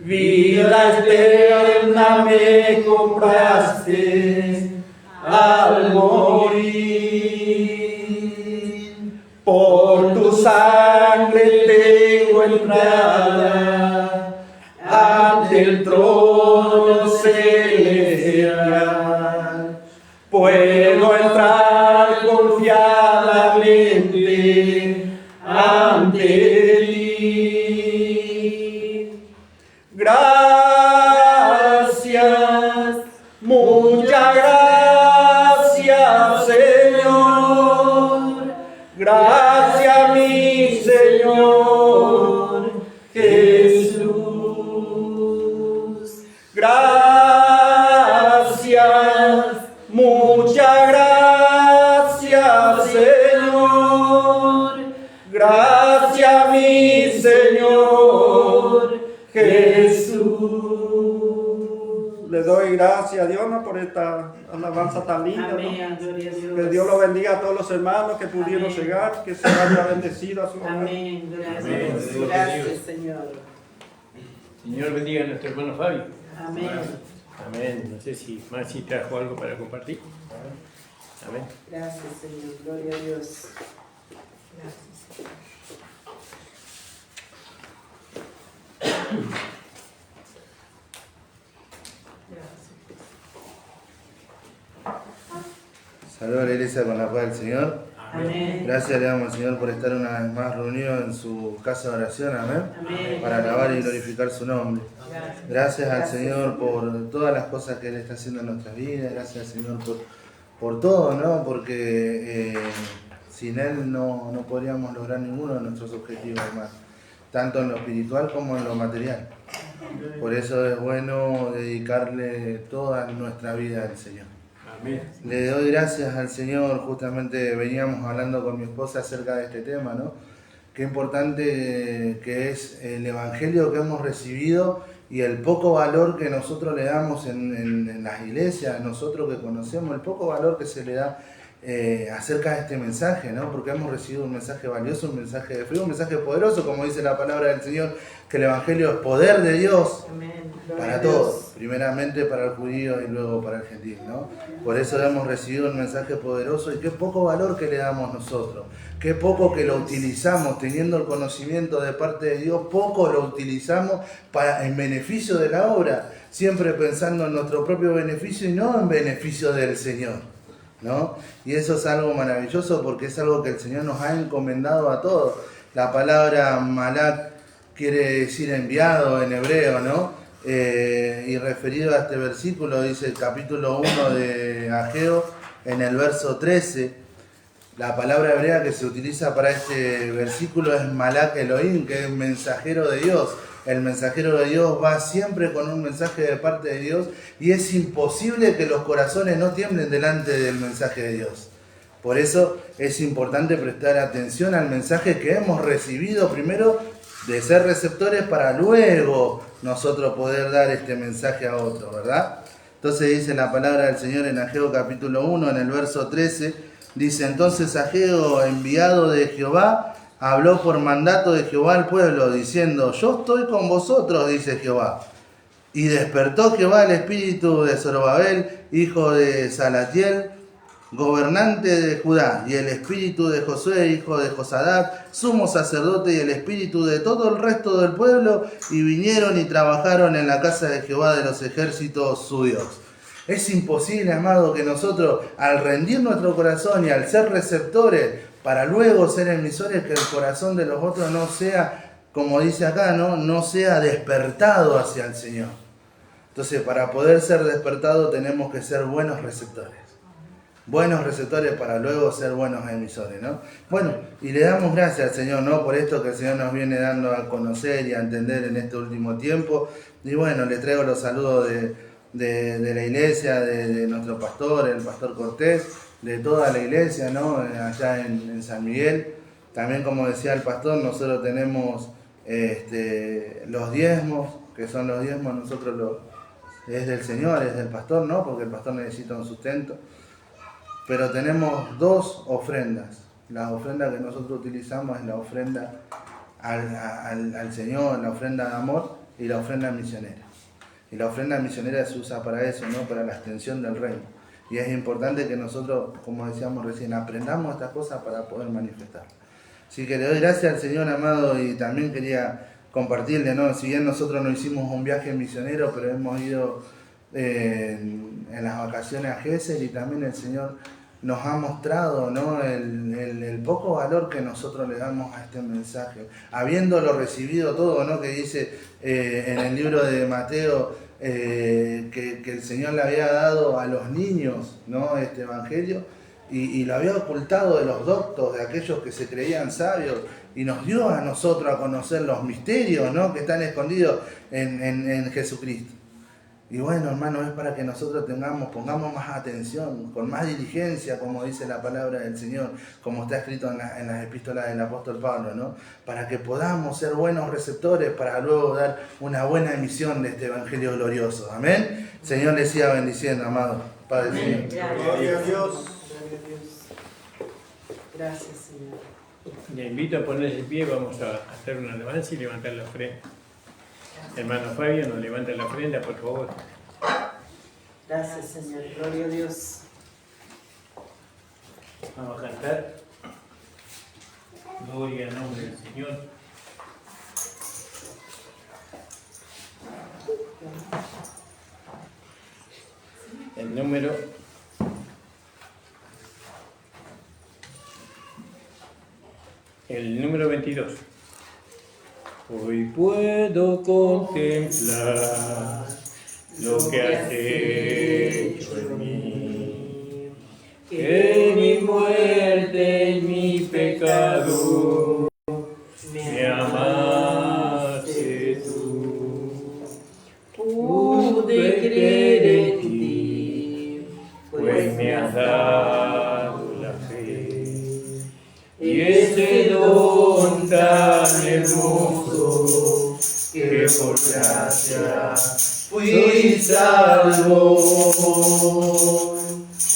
[SPEAKER 4] Vida eterna me compraste al morir. Por tu sangre tengo entrada ante el trono celestial. Puedo entrar confiadamente ante ti. Gracias, muchas gracias, Señor. Gracias, mi Señor Jesús. Gracias, muchas gracias, Señor. Gracias, mi Señor Jesús. Le doy gracias a Dios, ¿no?, por esta alabanza tan linda, ¿no?
[SPEAKER 3] Amén. Gloria a Dios.
[SPEAKER 4] Que Dios lo bendiga a todos los hermanos que pudieron
[SPEAKER 3] Amén.
[SPEAKER 4] llegar, que se haya bendecido a su hogar.
[SPEAKER 3] Amén. Gloria a
[SPEAKER 1] Amén.
[SPEAKER 3] Dios.
[SPEAKER 1] Dios.
[SPEAKER 3] Gracias, Señor.
[SPEAKER 1] Señor bendiga a nuestro hermano Fabio.
[SPEAKER 3] Amén.
[SPEAKER 1] Amén. No sé si Maxi trajo algo para compartir. Amén.
[SPEAKER 3] Gracias, Señor. Gloria a Dios.
[SPEAKER 2] Saludos a la iglesia con la paz del Señor.
[SPEAKER 3] Amén.
[SPEAKER 2] Gracias le damos al Señor por estar una vez más reunido en su casa de oración, amén.
[SPEAKER 3] Amén.
[SPEAKER 2] Para alabar y glorificar su nombre. Gracias al
[SPEAKER 3] Gracias,
[SPEAKER 2] Señor por todas las cosas que Él está haciendo en nuestras vidas. Gracias al Señor por todo, ¿no? Porque sin Él no podríamos lograr ninguno de nuestros objetivos, hermano. Tanto en lo espiritual como en lo material. Por eso es bueno dedicarle toda nuestra vida al Señor.
[SPEAKER 1] Amén.
[SPEAKER 2] Le doy gracias al Señor, justamente veníamos hablando con mi esposa acerca de este tema, ¿no? Qué importante que es el Evangelio que hemos recibido y el poco valor que nosotros le damos en las iglesias, nosotros que conocemos, el poco valor que se le da acerca de este mensaje, ¿no? Porque hemos recibido un mensaje valioso, un mensaje de fe, un mensaje poderoso, como dice la palabra del Señor, que el Evangelio es poder de Dios.
[SPEAKER 3] Amén. Gloria
[SPEAKER 2] Para
[SPEAKER 3] a Dios.
[SPEAKER 2] todos, primeramente para el judío y luego para el gentil, ¿no? Por eso hemos recibido un mensaje poderoso y qué poco valor que le damos nosotros, qué poco que lo utilizamos, teniendo el conocimiento de parte de Dios, poco lo utilizamos en beneficio de la obra, siempre pensando en nuestro propio beneficio y no en beneficio del Señor, ¿no? Y eso es algo maravilloso porque es algo que el Señor nos ha encomendado a todos. La palabra malak quiere decir enviado en hebreo, ¿no? Y referido a este versículo, dice el capítulo 1 de Ageo, en el verso 13, La palabra hebrea que se utiliza para este versículo es Malak Elohim, que es mensajero de Dios. El mensajero de Dios va siempre con un mensaje de parte de Dios y es imposible que los corazones no tiemblen delante del mensaje de Dios. Por eso es importante prestar atención al mensaje que hemos recibido primero, de ser receptores para luego nosotros poder dar este mensaje a otro, ¿verdad? Entonces dice la palabra del Señor en Ageo capítulo 1, en el verso 13, dice: entonces Ageo, enviado de Jehová, habló por mandato de Jehová al pueblo, diciendo: yo estoy con vosotros, dice Jehová. Y despertó Jehová el espíritu de Zorobabel, hijo de Salatiel, gobernante de Judá, y el espíritu de Josué, hijo de Josadat, sumo sacerdote, y el espíritu de todo el resto del pueblo, y vinieron y trabajaron en la casa de Jehová de los ejércitos, su Dios. Es imposible, amado, que nosotros, al rendir nuestro corazón y al ser receptores, para luego ser emisores, que el corazón de los otros no sea, como dice acá, no sea despertado hacia el Señor. Entonces, para poder ser despertados tenemos que ser buenos receptores. Buenos receptores para luego ser buenos emisores, ¿no? Bueno, y le damos gracias al Señor, ¿no? Por esto que el Señor nos viene dando a conocer y a entender en este último tiempo. Y bueno, le traigo los saludos de la iglesia, de nuestro pastor, el pastor Cortés, de toda la iglesia, ¿no? Allá en San Miguel. También, como decía el pastor, nosotros tenemos los diezmos, que son los diezmos, nosotros es del Señor, es del pastor, ¿no? Porque el pastor necesita un sustento. Pero tenemos dos ofrendas. La ofrenda que nosotros utilizamos es la ofrenda al Señor, la ofrenda de amor y la ofrenda misionera. Y la ofrenda misionera se usa para eso, ¿no? Para la extensión del reino. Y es importante que nosotros, como decíamos recién, aprendamos estas cosas para poder manifestarlas. Así que le doy gracias al Señor, amado, y también quería compartirle, ¿no? Si bien nosotros no hicimos un viaje misionero, pero hemos ido en las vacaciones a Gesell, y también el Señor nos ha mostrado, ¿no? el poco valor que nosotros le damos a este mensaje, habiéndolo recibido todo, ¿no? Que dice en el libro de Mateo que el Señor le había dado a los niños, ¿no? Este evangelio, y lo había ocultado de los doctos, de aquellos que se creían sabios, y nos dio a nosotros a conocer los misterios, ¿no? Que están escondidos en Jesucristo. Y bueno, hermano, es para que nosotros pongamos más atención, con más diligencia, como dice la palabra del Señor, como está escrito en las epístolas del apóstol Pablo, ¿no? Para que podamos ser buenos receptores, para luego dar una buena emisión de este evangelio glorioso. Amén. Señor les siga bendiciendo, amado. Padre del Señor.
[SPEAKER 4] Gloria a Dios.
[SPEAKER 3] Gracias, Señor.
[SPEAKER 1] Le invito a ponerse de pie, vamos a hacer una alabanza y levantar la ofrenda. Hermano Fabio, nos levanta la ofrenda, por favor.
[SPEAKER 3] Gracias, Señor. Gloria a Dios.
[SPEAKER 1] Vamos a cantar. Gloria al nombre del Señor. El número 22. Hoy puedo contemplar lo que has hecho en mí, que mi muerte y mi pecado me amaste tú. Pude creer en ti, pues me has dado la fe, y ese don tan hermoso que por gracia fui salvo.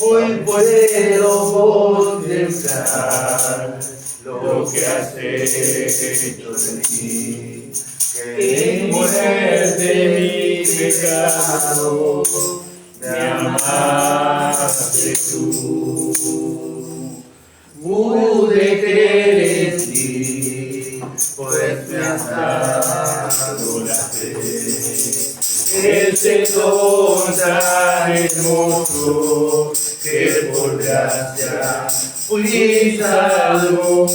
[SPEAKER 1] Hoy puedo contemplar lo que has hecho de mí, que en muerte mi pecado me amaste tú. Pude creer en ti, pues me has dado la fe. Ese don tan
[SPEAKER 2] hermoso que por gracia fui salvo,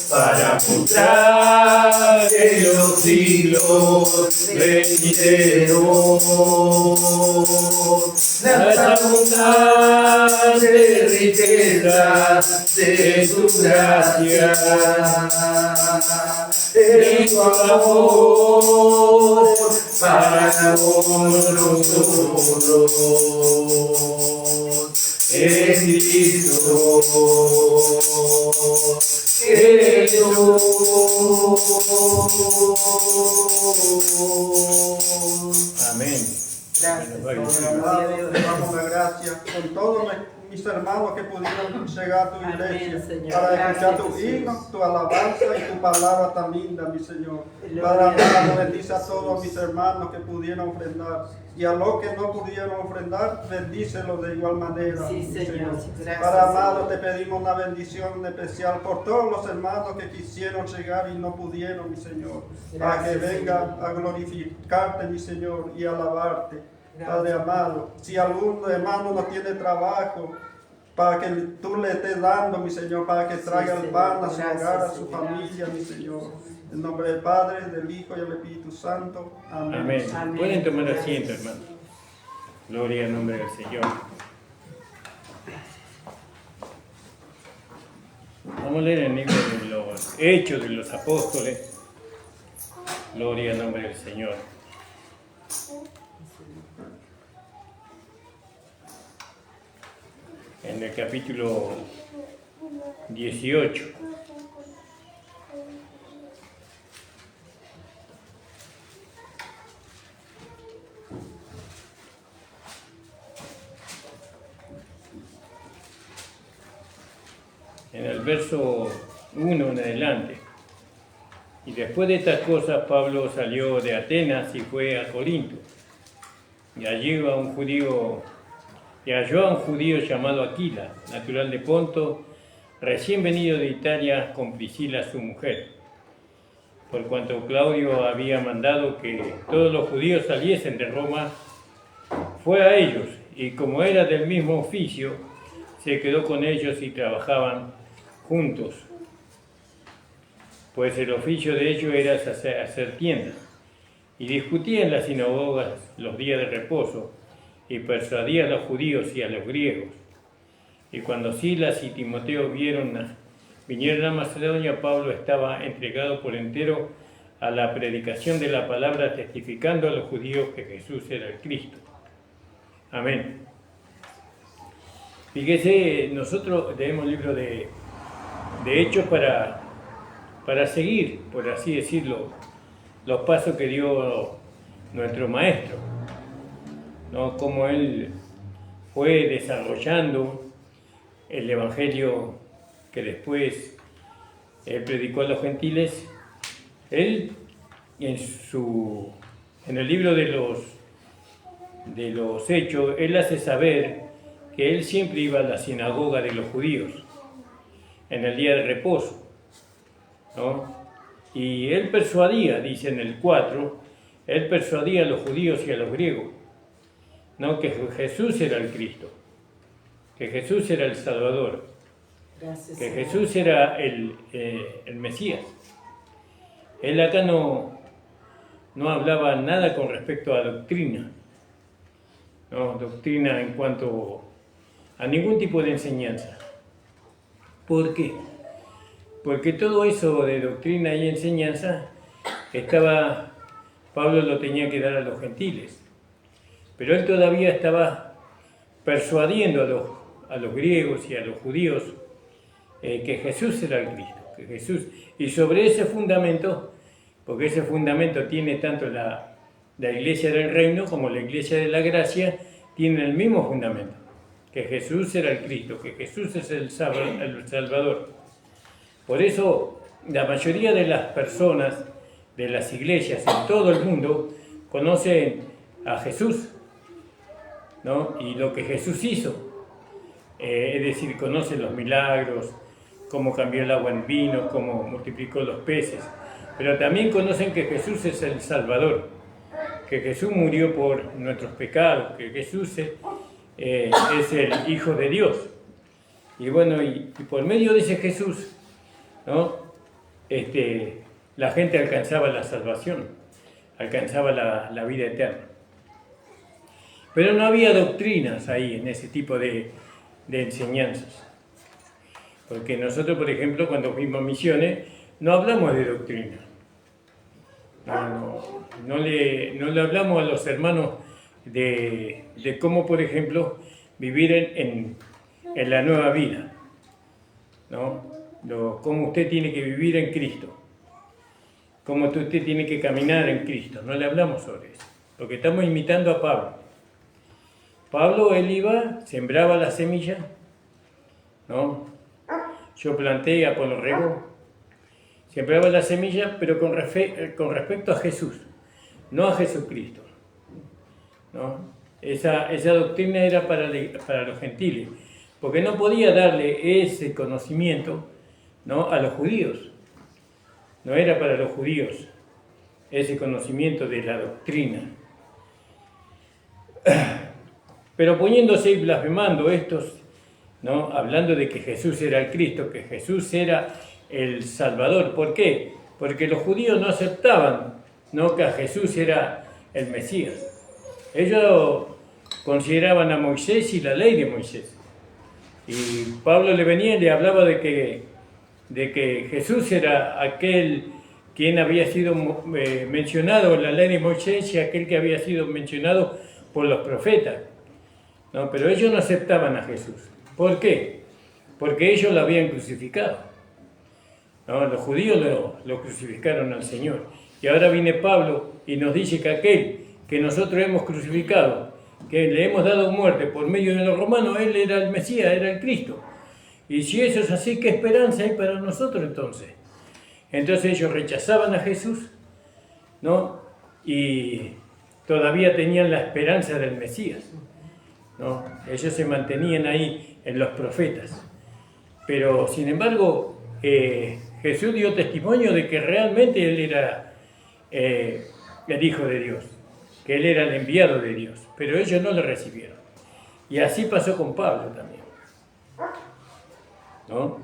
[SPEAKER 2] para mostrar en los siglos venideros las abundantes riquezas de su gracia, en su amor para con nosotros, en Cristo Jesús.
[SPEAKER 1] Amén.
[SPEAKER 3] Gracias,
[SPEAKER 1] Bueno,
[SPEAKER 3] Señor.
[SPEAKER 4] Amado, te damos la gracia con todos mis hermanos que pudieron llegar a tu
[SPEAKER 3] Amén,
[SPEAKER 4] iglesia
[SPEAKER 3] Señor.
[SPEAKER 4] para escuchar
[SPEAKER 3] Gracias,
[SPEAKER 4] tu
[SPEAKER 3] Jesús.
[SPEAKER 4] himno, tu alabanza y tu palabra tan linda, mi Señor.
[SPEAKER 3] Gloria
[SPEAKER 4] Padre
[SPEAKER 3] a
[SPEAKER 4] amado,
[SPEAKER 3] Dios.
[SPEAKER 4] bendice a todos mis hermanos que pudieron ofrendar y a los que no pudieron ofrendar, bendícelos de igual manera.
[SPEAKER 3] Sí,
[SPEAKER 4] mi
[SPEAKER 3] Señor. Gracias,
[SPEAKER 4] Padre amado,
[SPEAKER 3] Señor.
[SPEAKER 4] te pedimos una bendición especial por todos los hermanos que quisieron llegar y no pudieron, mi Señor, para que
[SPEAKER 3] Gracias,
[SPEAKER 4] vengan
[SPEAKER 3] Señor.
[SPEAKER 4] a glorificarte, mi Señor, y alabarte.
[SPEAKER 3] Gracias.
[SPEAKER 4] Padre amado, si algún hermano no tiene trabajo, para que tú le estés dando, mi Señor, para que traiga el
[SPEAKER 3] Señor.
[SPEAKER 4] pan a su
[SPEAKER 3] Gracias,
[SPEAKER 4] hogar, a su
[SPEAKER 3] Señor.
[SPEAKER 4] familia, mi Señor. En nombre del Padre, del Hijo y del Espíritu Santo. Amén.
[SPEAKER 1] Amén.
[SPEAKER 3] Amén.
[SPEAKER 1] Pueden tomar asiento, hermano. Gloria al nombre del Señor. Vamos a leer el libro de los Hechos de los Apóstoles. Gloria al nombre del Señor. En el capítulo 18. En el verso 1 en adelante. Y después de estas cosas, Pablo salió de Atenas y fue a Corinto. Y allí halló a un judío llamado Aquila, natural de Ponto, recién venido de Italia con Priscila su mujer. Por cuanto Claudio había mandado que todos los judíos saliesen de Roma, fue a ellos, y como era del mismo oficio, se quedó con ellos y trabajaban juntos, pues el oficio de ellos era hacer tiendas, y discutía en las sinagogas los días de reposo, y persuadía a los judíos y a los griegos. Y cuando Silas y Timoteo vinieron a Macedonia, Pablo estaba entregado por entero a la predicación de la palabra, testificando a los judíos que Jesús era el Cristo. Amén. Fíjese, nosotros leemos el libro de Hechos para seguir, por así decirlo, los pasos que dio nuestro maestro, ¿no? Cómo él fue desarrollando el evangelio que después él predicó a los gentiles. Él en el libro de los Hechos, él hace saber que él siempre iba a la sinagoga de los judíos en el día de reposo, ¿no? Y él persuadía, dice en el 4, él persuadía a los judíos y a los griegos, ¿no? Que Jesús era el Cristo, que Jesús era el Salvador,
[SPEAKER 3] Gracias,
[SPEAKER 1] que
[SPEAKER 3] Señor.
[SPEAKER 1] Jesús era el Mesías. Él acá no hablaba nada con respecto a doctrina, ¿no? Doctrina en cuanto a ningún tipo de enseñanza. ¿Por qué? Porque todo eso de doctrina y enseñanza Pablo lo tenía que dar a los gentiles, pero él todavía estaba persuadiendo a los griegos y a los judíos que Jesús era el Cristo, que Jesús, y sobre ese fundamento, porque ese fundamento tiene tanto la iglesia del reino como la iglesia de la gracia, tienen el mismo fundamento, que Jesús era el Cristo, que Jesús es el Salvador. Por eso la mayoría de las personas de las iglesias en todo el mundo conocen a Jesús, ¿no? Y lo que Jesús hizo, es decir, conocen los milagros, cómo cambió el agua en vino, cómo multiplicó los peces, pero también conocen que Jesús es el Salvador, que Jesús murió por nuestros pecados, que Jesús es el Hijo de Dios. Y bueno, y por medio de ese Jesús, ¿no? La gente alcanzaba la salvación, alcanzaba la vida eterna. Pero no había doctrinas ahí en ese tipo de enseñanzas. Porque nosotros, por ejemplo, cuando fuimos a misiones, no hablamos de doctrina. No le hablamos a los hermanos de cómo, por ejemplo, vivir en la nueva vida, ¿no? Cómo usted tiene que vivir en Cristo, cómo usted tiene que caminar en Cristo. No le hablamos sobre eso, porque estamos imitando a Pablo. Pablo, él iba, sembraba la semilla, ¿no? Yo planté, Apolo regó. Sembraba la semilla, pero con respecto a Jesús, no a Jesucristo, ¿no? Esa doctrina era para los gentiles, porque no podía darle ese conocimiento, ¿no? A los judíos. No era para los judíos ese conocimiento de la doctrina. Pero poniéndose y blasfemando estos, ¿no? Hablando de que Jesús era el Cristo, que Jesús era el Salvador. ¿Por qué? Porque los judíos no aceptaban, ¿no? Que a Jesús era el Mesías. Ellos consideraban a Moisés y la ley de Moisés. Y Pablo le venía y le hablaba de que Jesús era aquel quien había sido mencionado en la ley de Moisés y aquel que había sido mencionado por los profetas, ¿no? Pero ellos no aceptaban a Jesús. ¿Por qué? Porque ellos lo habían crucificado, ¿no? Los judíos lo crucificaron al Señor. Y ahora viene Pablo y nos dice que aquel que nosotros hemos crucificado, que le hemos dado muerte por medio de los romanos, él era el Mesías, era el Cristo. Y si eso es así, ¿qué esperanza hay para nosotros entonces? Entonces ellos rechazaban a Jesús, ¿no? Y todavía tenían la esperanza del Mesías, ¿no? Ellos se mantenían ahí en los profetas. Pero, sin embargo, Jesús dio testimonio de que realmente Él era el Hijo de Dios, que Él era el enviado de Dios, pero ellos no lo recibieron. Y así pasó con Pablo también, ¿no?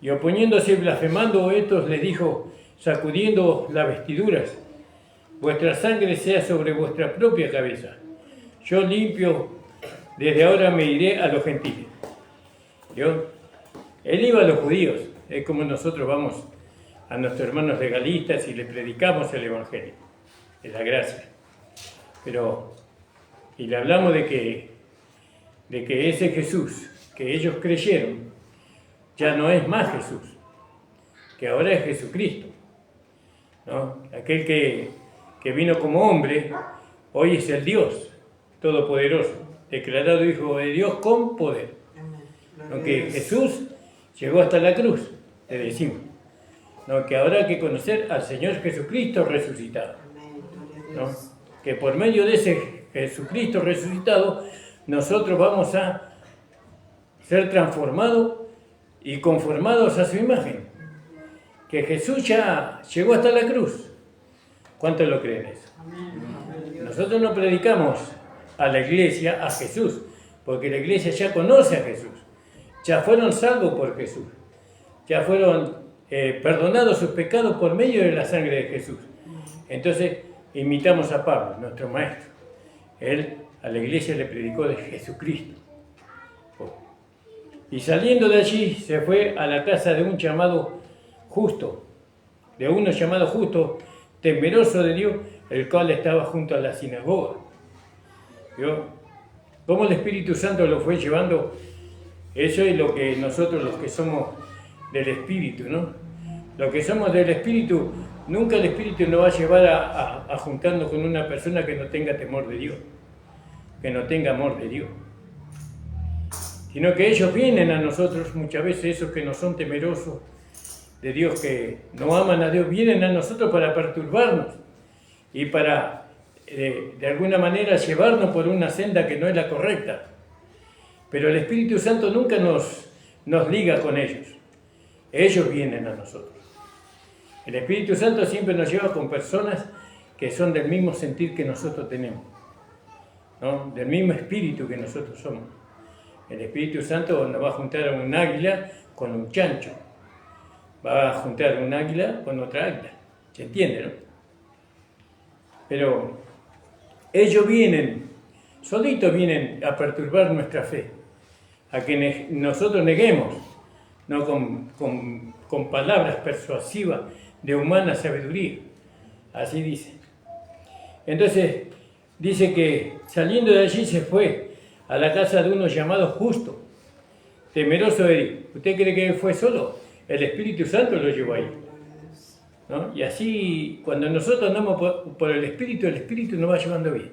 [SPEAKER 1] Y oponiéndose y blasfemando, estos les dijo, sacudiendo las vestiduras, vuestra sangre sea sobre vuestra propia cabeza. Yo limpio, desde ahora me iré a los gentiles. ¿Yo? Él iba a los judíos, es como nosotros vamos a nuestros hermanos legalistas y les predicamos el Evangelio, de la gracia. Y le hablamos de que ese Jesús que ellos creyeron ya no es más Jesús, que ahora es Jesucristo, ¿no? Aquel que vino como hombre, hoy es el Dios Todopoderoso, declarado Hijo de Dios con poder. Aunque Jesús llegó hasta la cruz, te decimos, ¿no? Que ahora hay que conocer al Señor Jesucristo resucitado, ¿no? Que por medio de ese Jesucristo resucitado, nosotros vamos a ser transformados y conformados a su imagen. Que Jesús ya llegó hasta la cruz. ¿Cuántos lo creen eso? Nosotros no predicamos a la iglesia a Jesús, porque la iglesia ya conoce a Jesús. Ya fueron salvos por Jesús. Ya fueron perdonados sus pecados por medio de la sangre de Jesús. Entonces, imitamos a Pablo, nuestro maestro. Él a la iglesia le predicó de Jesucristo. Y saliendo de allí, se fue a la casa de un llamado justo, de uno llamado justo, temeroso de Dios, el cual estaba junto a la sinagoga. ¿Vio? ¿Cómo el Espíritu Santo lo fue llevando? Eso es lo que nosotros, los que somos del Espíritu, ¿no? Los que somos del Espíritu, nunca el Espíritu nos va a llevar a juntarnos con una persona que no tenga temor de Dios, que no tenga amor de Dios. Sino que ellos vienen a nosotros, muchas veces esos que no son temerosos de Dios, que no aman a Dios, vienen a nosotros para perturbarnos y para, de alguna manera, llevarnos por una senda que no es la correcta. Pero el Espíritu Santo nunca nos liga con ellos. Ellos vienen a nosotros. El Espíritu Santo siempre nos lleva con personas que son del mismo sentir que nosotros tenemos, ¿no? Del mismo espíritu que nosotros somos. El Espíritu Santo nos va a juntar a un águila con un chancho, va a juntar un águila con otra águila, ¿se entiende, no? Pero ellos solitos vienen a perturbar nuestra fe, a que nosotros neguemos, no con palabras persuasivas de humana sabiduría, así dice. Entonces, dice que saliendo de allí se fue a la casa de uno llamado Justo, temeroso de Dios. ¿Usted cree que él fue solo? El Espíritu Santo lo llevó ahí, ¿no? Y así, cuando nosotros andamos por el Espíritu nos va llevando bien.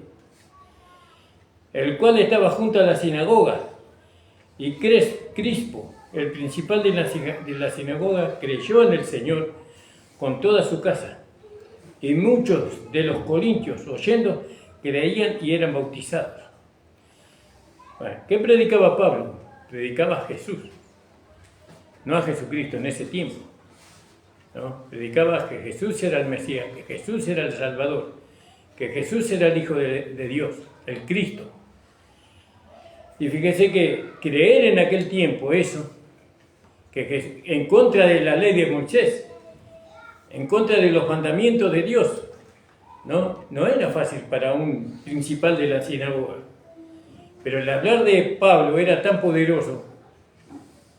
[SPEAKER 1] El cual estaba junto a la sinagoga, y Crispo, el principal de la sinagoga, creyó en el Señor con toda su casa. Y muchos de los corintios, oyendo, creían y eran bautizados. Bueno, ¿qué predicaba Pablo? Predicaba a Jesús, no a Jesucristo en ese tiempo, ¿no? Predicaba que Jesús era el Mesías, que Jesús era el Salvador, que Jesús era el Hijo de Dios, el Cristo. Y fíjese que creer en aquel tiempo eso, que en contra de la ley de Moisés, en contra de los mandamientos de Dios, no era fácil para un principal de la sinagoga. Pero el hablar de Pablo era tan poderoso,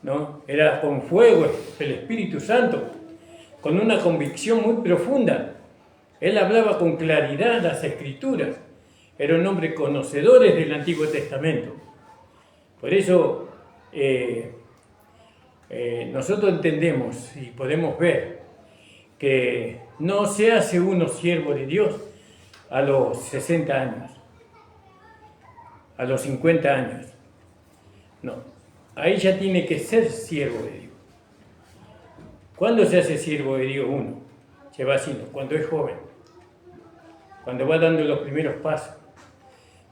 [SPEAKER 1] ¿no? Era con fuego el Espíritu Santo, con una convicción muy profunda. Él hablaba con claridad las Escrituras. Era un hombre conocedor del Antiguo Testamento. Por eso nosotros entendemos y podemos ver que no se hace uno siervo de Dios a los 60 años, a los 50 años. No, ahí ya tiene que ser siervo de Dios. ¿Cuándo se hace siervo de Dios uno? Se va haciendo cuando es joven, cuando va dando los primeros pasos,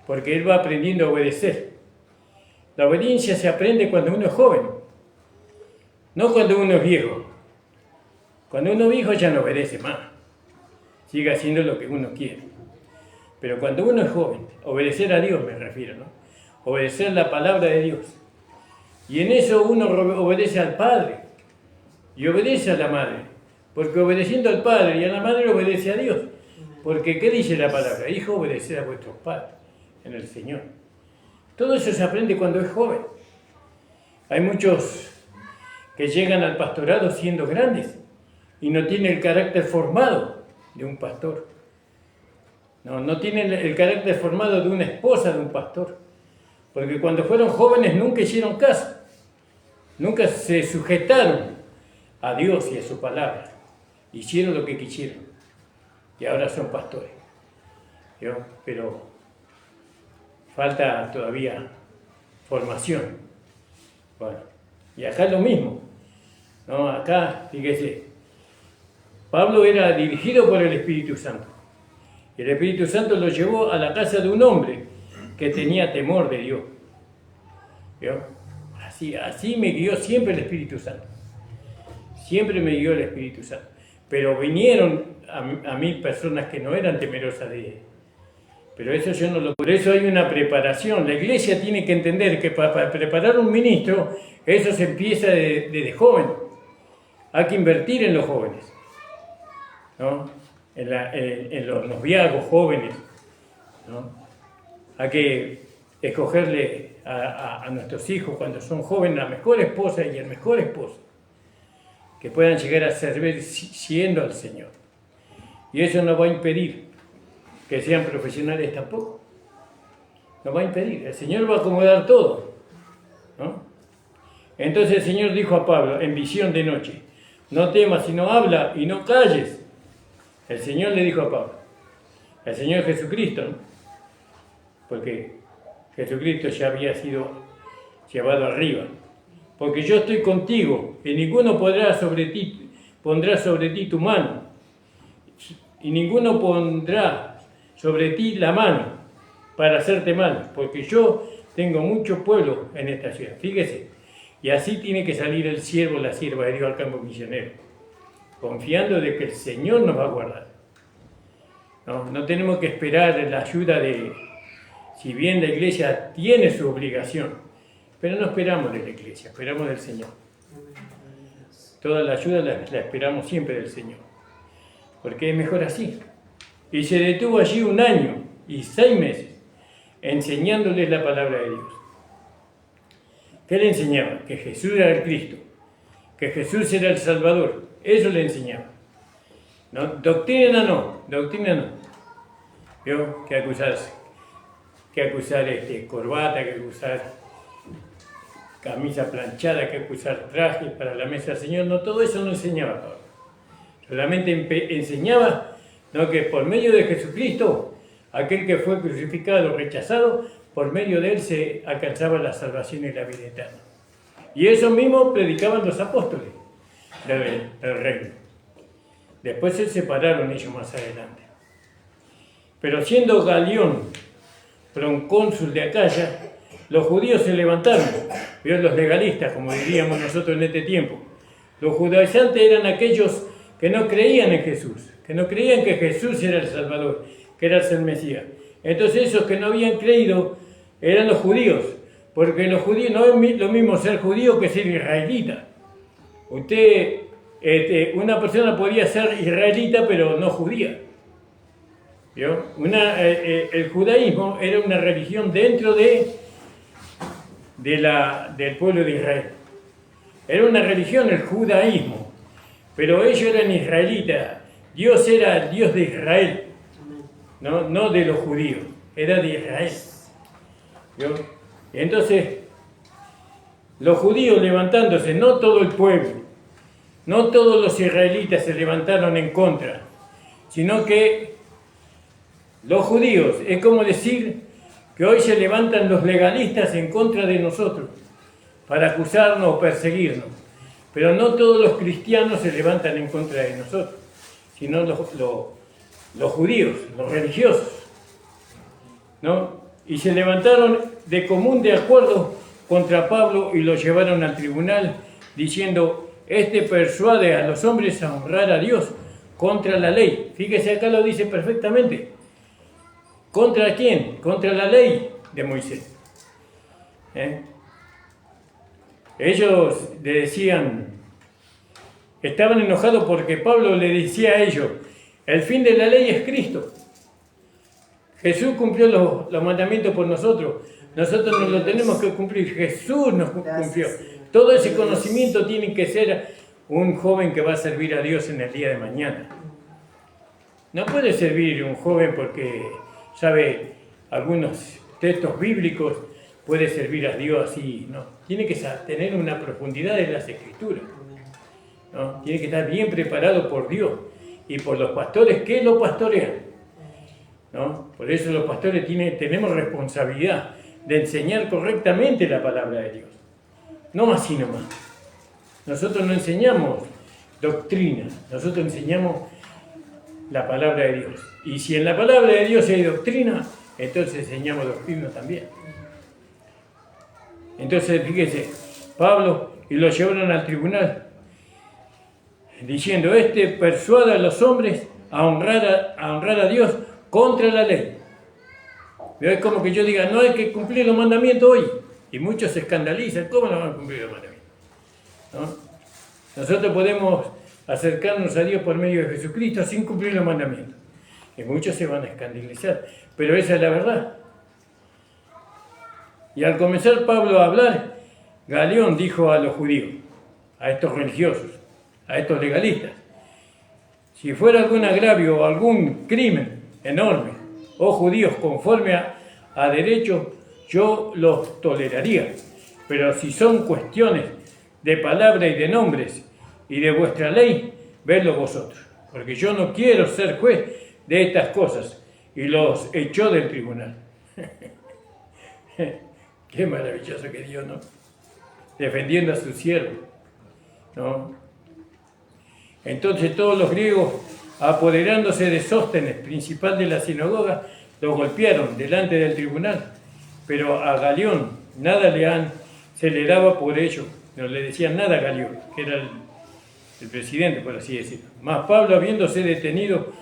[SPEAKER 1] porque él va aprendiendo a obedecer. La obediencia se aprende cuando uno es joven, no cuando uno es viejo. Cuando uno es viejo ya no obedece más, sigue haciendo lo que uno quiere. Pero cuando uno es joven, obedecer a Dios me refiero, ¿no? Obedecer la palabra de Dios. Y en eso uno obedece al Padre y obedece a la Madre, porque obedeciendo al Padre y a la Madre obedece a Dios. Porque ¿qué dice la palabra? Hijo, obedeced a vuestros padres en el Señor. Todo eso se aprende cuando es joven. Hay muchos que llegan al pastorado siendo grandes y no tienen el carácter formado de un pastor. No tienen el carácter formado de una esposa de un pastor. Porque cuando fueron jóvenes nunca hicieron caso. Nunca se sujetaron a Dios y a su palabra. Hicieron lo que quisieron. Y ahora son pastores. Pero falta todavía formación. Bueno, y acá es lo mismo, ¿no? Acá, fíjese, Pablo era dirigido por el Espíritu Santo. Y el Espíritu Santo lo llevó a la casa de un hombre que tenía temor de Dios. ¿Vio? Así me guió siempre el Espíritu Santo. Siempre me guió el Espíritu Santo. Pero vinieron a mí personas que no eran temerosas de él. Pero eso yo no lo... Por eso hay una preparación. La iglesia tiene que entender que para preparar un ministro, eso se empieza desde joven. Hay que invertir en los jóvenes, ¿no? En los noviazgos jóvenes, ¿no? Hay que escogerle a nuestros hijos cuando son jóvenes la mejor esposa y el mejor esposo, que puedan llegar a servir siendo al Señor. Y eso no va a impedir que sean profesionales tampoco. No va a impedir. El Señor va a acomodar todo, ¿no? Entonces el Señor dijo a Pablo en visión de noche: no temas, sino habla y no calles. El Señor le dijo a Pablo, el Señor Jesucristo, ¿no? Porque Jesucristo ya había sido llevado arriba. Porque yo estoy contigo y ninguno pondrá sobre ti tu mano, y ninguno pondrá sobre ti la mano para hacerte mal, porque yo tengo mucho pueblo en esta ciudad. Fíjese, y así tiene que salir el siervo, la sierva de Dios al campo misionero, confiando de que el Señor nos va a guardar, No tenemos que esperar la ayuda de, si bien la iglesia tiene su obligación, pero no esperamos de la iglesia, esperamos del Señor. Toda la ayuda la esperamos siempre del Señor, porque es mejor así. Y se detuvo allí 1 año y 6 meses enseñándoles la palabra de Dios. ¿Qué le enseñaba? Que Jesús era el Cristo, que Jesús era el Salvador. Eso le enseñaba. ¿No? Doctrina no. ¿Vio? Que acusar corbata, que acusar camisa planchada, que acusar traje para la mesa del Señor. No, todo eso no enseñaba Pablo. Solamente enseñaba, ¿no?, que por medio de Jesucristo, aquel que fue crucificado, rechazado, por medio de él se alcanzaba la salvación y la vida eterna. Y eso mismo predicaban los apóstoles del reino. Después se separaron ellos más adelante. Pero siendo Galión procónsul de Acaya, los judíos se levantaron, ¿vio? Los legalistas, como diríamos nosotros en este tiempo. Los judaizantes eran aquellos que no creían en Jesús, que no creían que Jesús era el Salvador, que era el Mesías. Entonces esos que no habían creído eran los judíos, porque los judíos no es lo mismo ser judío que ser israelita. Una persona podía ser israelita pero no judía. ¿Vio? El judaísmo era una religión dentro del pueblo de Israel. Era una religión el judaísmo, pero ellos eran israelitas. Dios era el Dios de Israel, no de los judíos, era de Israel. ¿Vio? Entonces, los judíos levantándose, no todo el pueblo, no todos los israelitas se levantaron en contra, sino que los judíos, es como decir que hoy se levantan los legalistas en contra de nosotros, para acusarnos o perseguirnos. Pero no todos los cristianos se levantan en contra de nosotros, sino los judíos, los religiosos, ¿no? Y se levantaron de común de acuerdo contra Pablo y lo llevaron al tribunal, diciendo: este persuade a los hombres a honrar a Dios contra la ley. Fíjese, acá lo dice perfectamente. ¿Contra quién? Contra la ley de Moisés. Ellos le decían, estaban enojados porque Pablo le decía a ellos: el fin de la ley es Cristo. Jesús cumplió los mandamientos por nosotros. Nosotros no lo tenemos que cumplir. Jesús nos cumplió. Todo ese conocimiento tiene que ser un joven que va a servir a Dios en el día de mañana. No puede servir un joven porque sabe algunos textos bíblicos, puede servir a Dios así, no. Tiene que tener una profundidad en las Escrituras, ¿no? Tiene que estar bien preparado por Dios y por los pastores que lo pastorean, ¿no? Por eso los pastores tenemos responsabilidad de enseñar correctamente la palabra de Dios, no así nomás. Nosotros no enseñamos doctrina, nosotros enseñamos la palabra de Dios. Y si en la palabra de Dios hay doctrina, entonces enseñamos doctrina también. Entonces, fíjese, Pablo, y lo llevaron al tribunal, diciendo: este persuada a los hombres a honrar a Dios contra la ley. Pero es como que yo diga: no hay que cumplir los mandamientos hoy. Y muchos se escandalizan: ¿cómo no van a cumplir los mandamientos? ¿No? Nosotros podemos acercarnos a Dios por medio de Jesucristo sin cumplir los mandamientos. Y muchos se van a escandalizar, pero esa es la verdad. Y al comenzar Pablo a hablar, Galión dijo a los judíos, a estos religiosos, a estos legalistas: si fuera algún agravio o algún crimen enorme, oh judíos, conforme a derecho, yo los toleraría. Pero si son cuestiones de palabra y de nombres y de vuestra ley, vedlo vosotros, porque yo no quiero ser juez de estas cosas. Y los echó del tribunal. Qué maravilloso que Dios, ¿no? Defendiendo a su siervo, ¿no? Entonces todos los griegos, apoderándose de Sóstenes, principal de la sinagoga, lo golpearon delante del tribunal. Pero a Galión nada se le daba por ello. No le decían nada a Galión, que era el presidente, por así decirlo. Mas Pablo, habiéndose detenido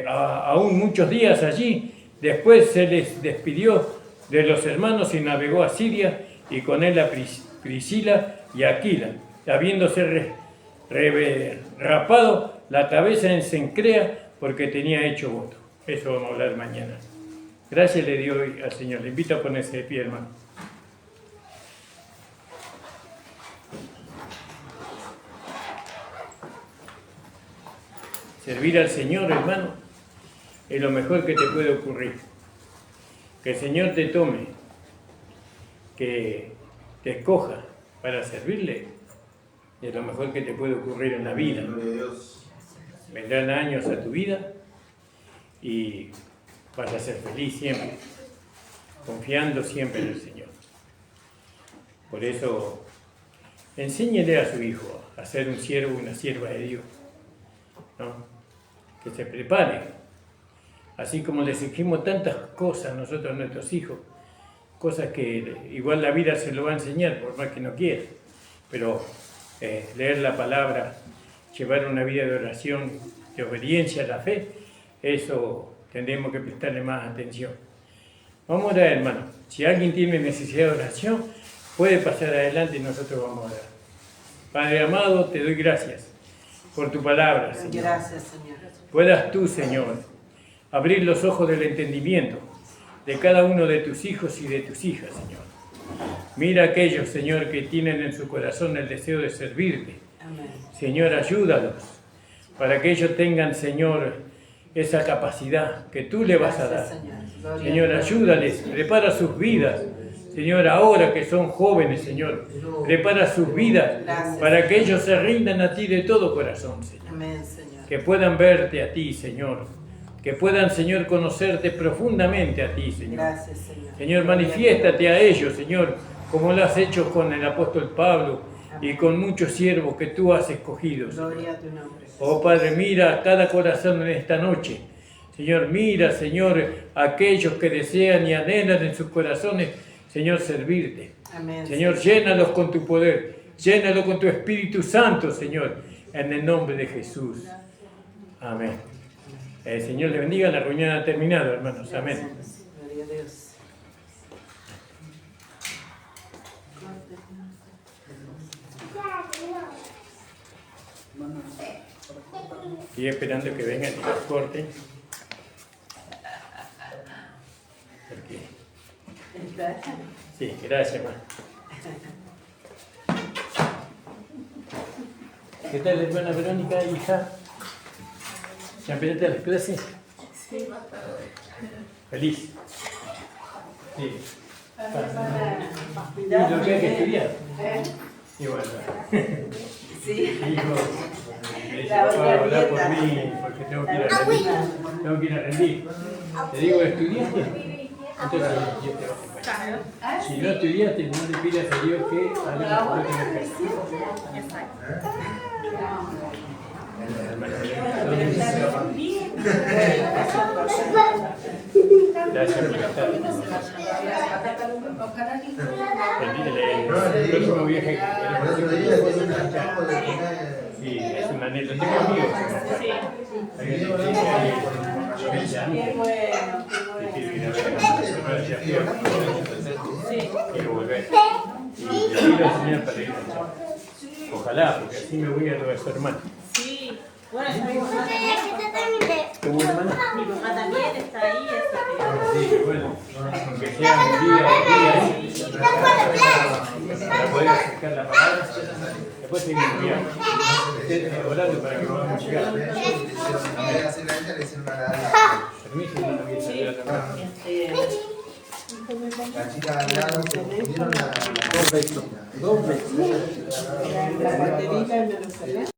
[SPEAKER 1] aún muchos días allí. Después se les despidió de los hermanos y navegó a Siria, y con él a Priscila y Aquila, habiéndose rapado la cabeza en Cencrea, porque tenía hecho voto. Eso vamos a hablar mañana. Gracias le dio al Señor. Le invito a ponerse de pie, hermano. Servir al Señor, hermano, es lo mejor que te puede ocurrir. Que el Señor te tome, que te escoja para servirle, es lo mejor que te puede ocurrir en la vida. Vendrán años a tu vida y vas a ser feliz siempre, confiando siempre en el Señor. Por eso, enséñele a su hijo a ser un siervo, una sierva de Dios, ¿no? Que se prepare, así como les exigimos tantas cosas nosotros a nuestros hijos, cosas que igual la vida se lo va a enseñar, por más que no quiera, pero leer la palabra, llevar una vida de oración, de obediencia a la fe, eso tendremos que prestarle más atención. Vamos a orar, hermano. Si alguien tiene necesidad de oración, puede pasar adelante y nosotros vamos a orar. Padre amado, te doy gracias por tu palabra, Señor.
[SPEAKER 7] Gracias, Señor.
[SPEAKER 1] Puedas tú, Señor, abrir los ojos del entendimiento de cada uno de tus hijos y de tus hijas, Señor. Mira a aquellos, Señor, que tienen en su corazón el deseo de servirte.
[SPEAKER 7] Amén.
[SPEAKER 1] Señor, ayúdalos para que ellos tengan, Señor, esa capacidad que tú le vas a dar. Señor, ayúdales, prepara sus vidas. Señor, ahora que son jóvenes, Señor, prepara sus vidas para que ellos se rindan a ti de todo corazón, Señor.
[SPEAKER 7] Amén, Señor.
[SPEAKER 1] Que puedan verte a ti, Señor. Que puedan, Señor, conocerte profundamente a ti, Señor.
[SPEAKER 7] Gracias, Señor.
[SPEAKER 1] Señor, manifiéstate a ellos, Señor, como lo has hecho con el apóstol Pablo y con muchos siervos que tú has escogido, Señor.
[SPEAKER 7] Gloria a tu nombre.
[SPEAKER 1] Oh Padre, mira cada corazón en esta noche. Señor, mira, Señor, a aquellos que desean y anhelan en sus corazones, Señor, servirte.
[SPEAKER 7] Amén.
[SPEAKER 1] Señor, llénalos con tu poder, llénalos con tu Espíritu Santo, Señor, en el nombre de Jesús. Amén. El Señor le bendiga. La reunión ha terminado, hermanos. Amén.
[SPEAKER 7] Gloria a Dios.
[SPEAKER 1] Estoy esperando que vengan y los corten. Porque... Sí, gracias, hermano. ¿Qué tal, hermana Verónica, hija? ¿Ya empezaste las clases? Sí. ¿Feliz? Sí. ¿Y lo que hay que estudiar? Y bueno.
[SPEAKER 7] Sí.
[SPEAKER 1] Hijo, me dice, para hablar por mí, porque tengo que ir a rendir. Tengo que ir a rendir. Te digo, ¿estudiaste? Entonces yo te voy a acompañar. Si no estudiaste, no le pidas a Dios que haga lo que tengas que hacer.
[SPEAKER 6] Exacto.
[SPEAKER 1] Gracias por estar. El próximo viaje que queremos hacer. Sí, es una anécdota. Tengo amigos. Sí. Quiero volver. Y le pido al Señor para ir a Chile. Ojalá, porque así me voy a lo de su hermano.
[SPEAKER 6] Sí. Bueno, mi mamá también.
[SPEAKER 1] ¿Tu hermana?
[SPEAKER 6] Mi mamá también está ahí, así
[SPEAKER 1] Sí, bueno, aunque sea un día, para poder acercar la palabra, después seguimos viendo. Ustedes orando para que podamos llegar. Permiso, no voy a salir a trabajar.
[SPEAKER 2] La chica al lado se dieron la...
[SPEAKER 3] La baterita y me lo cerré.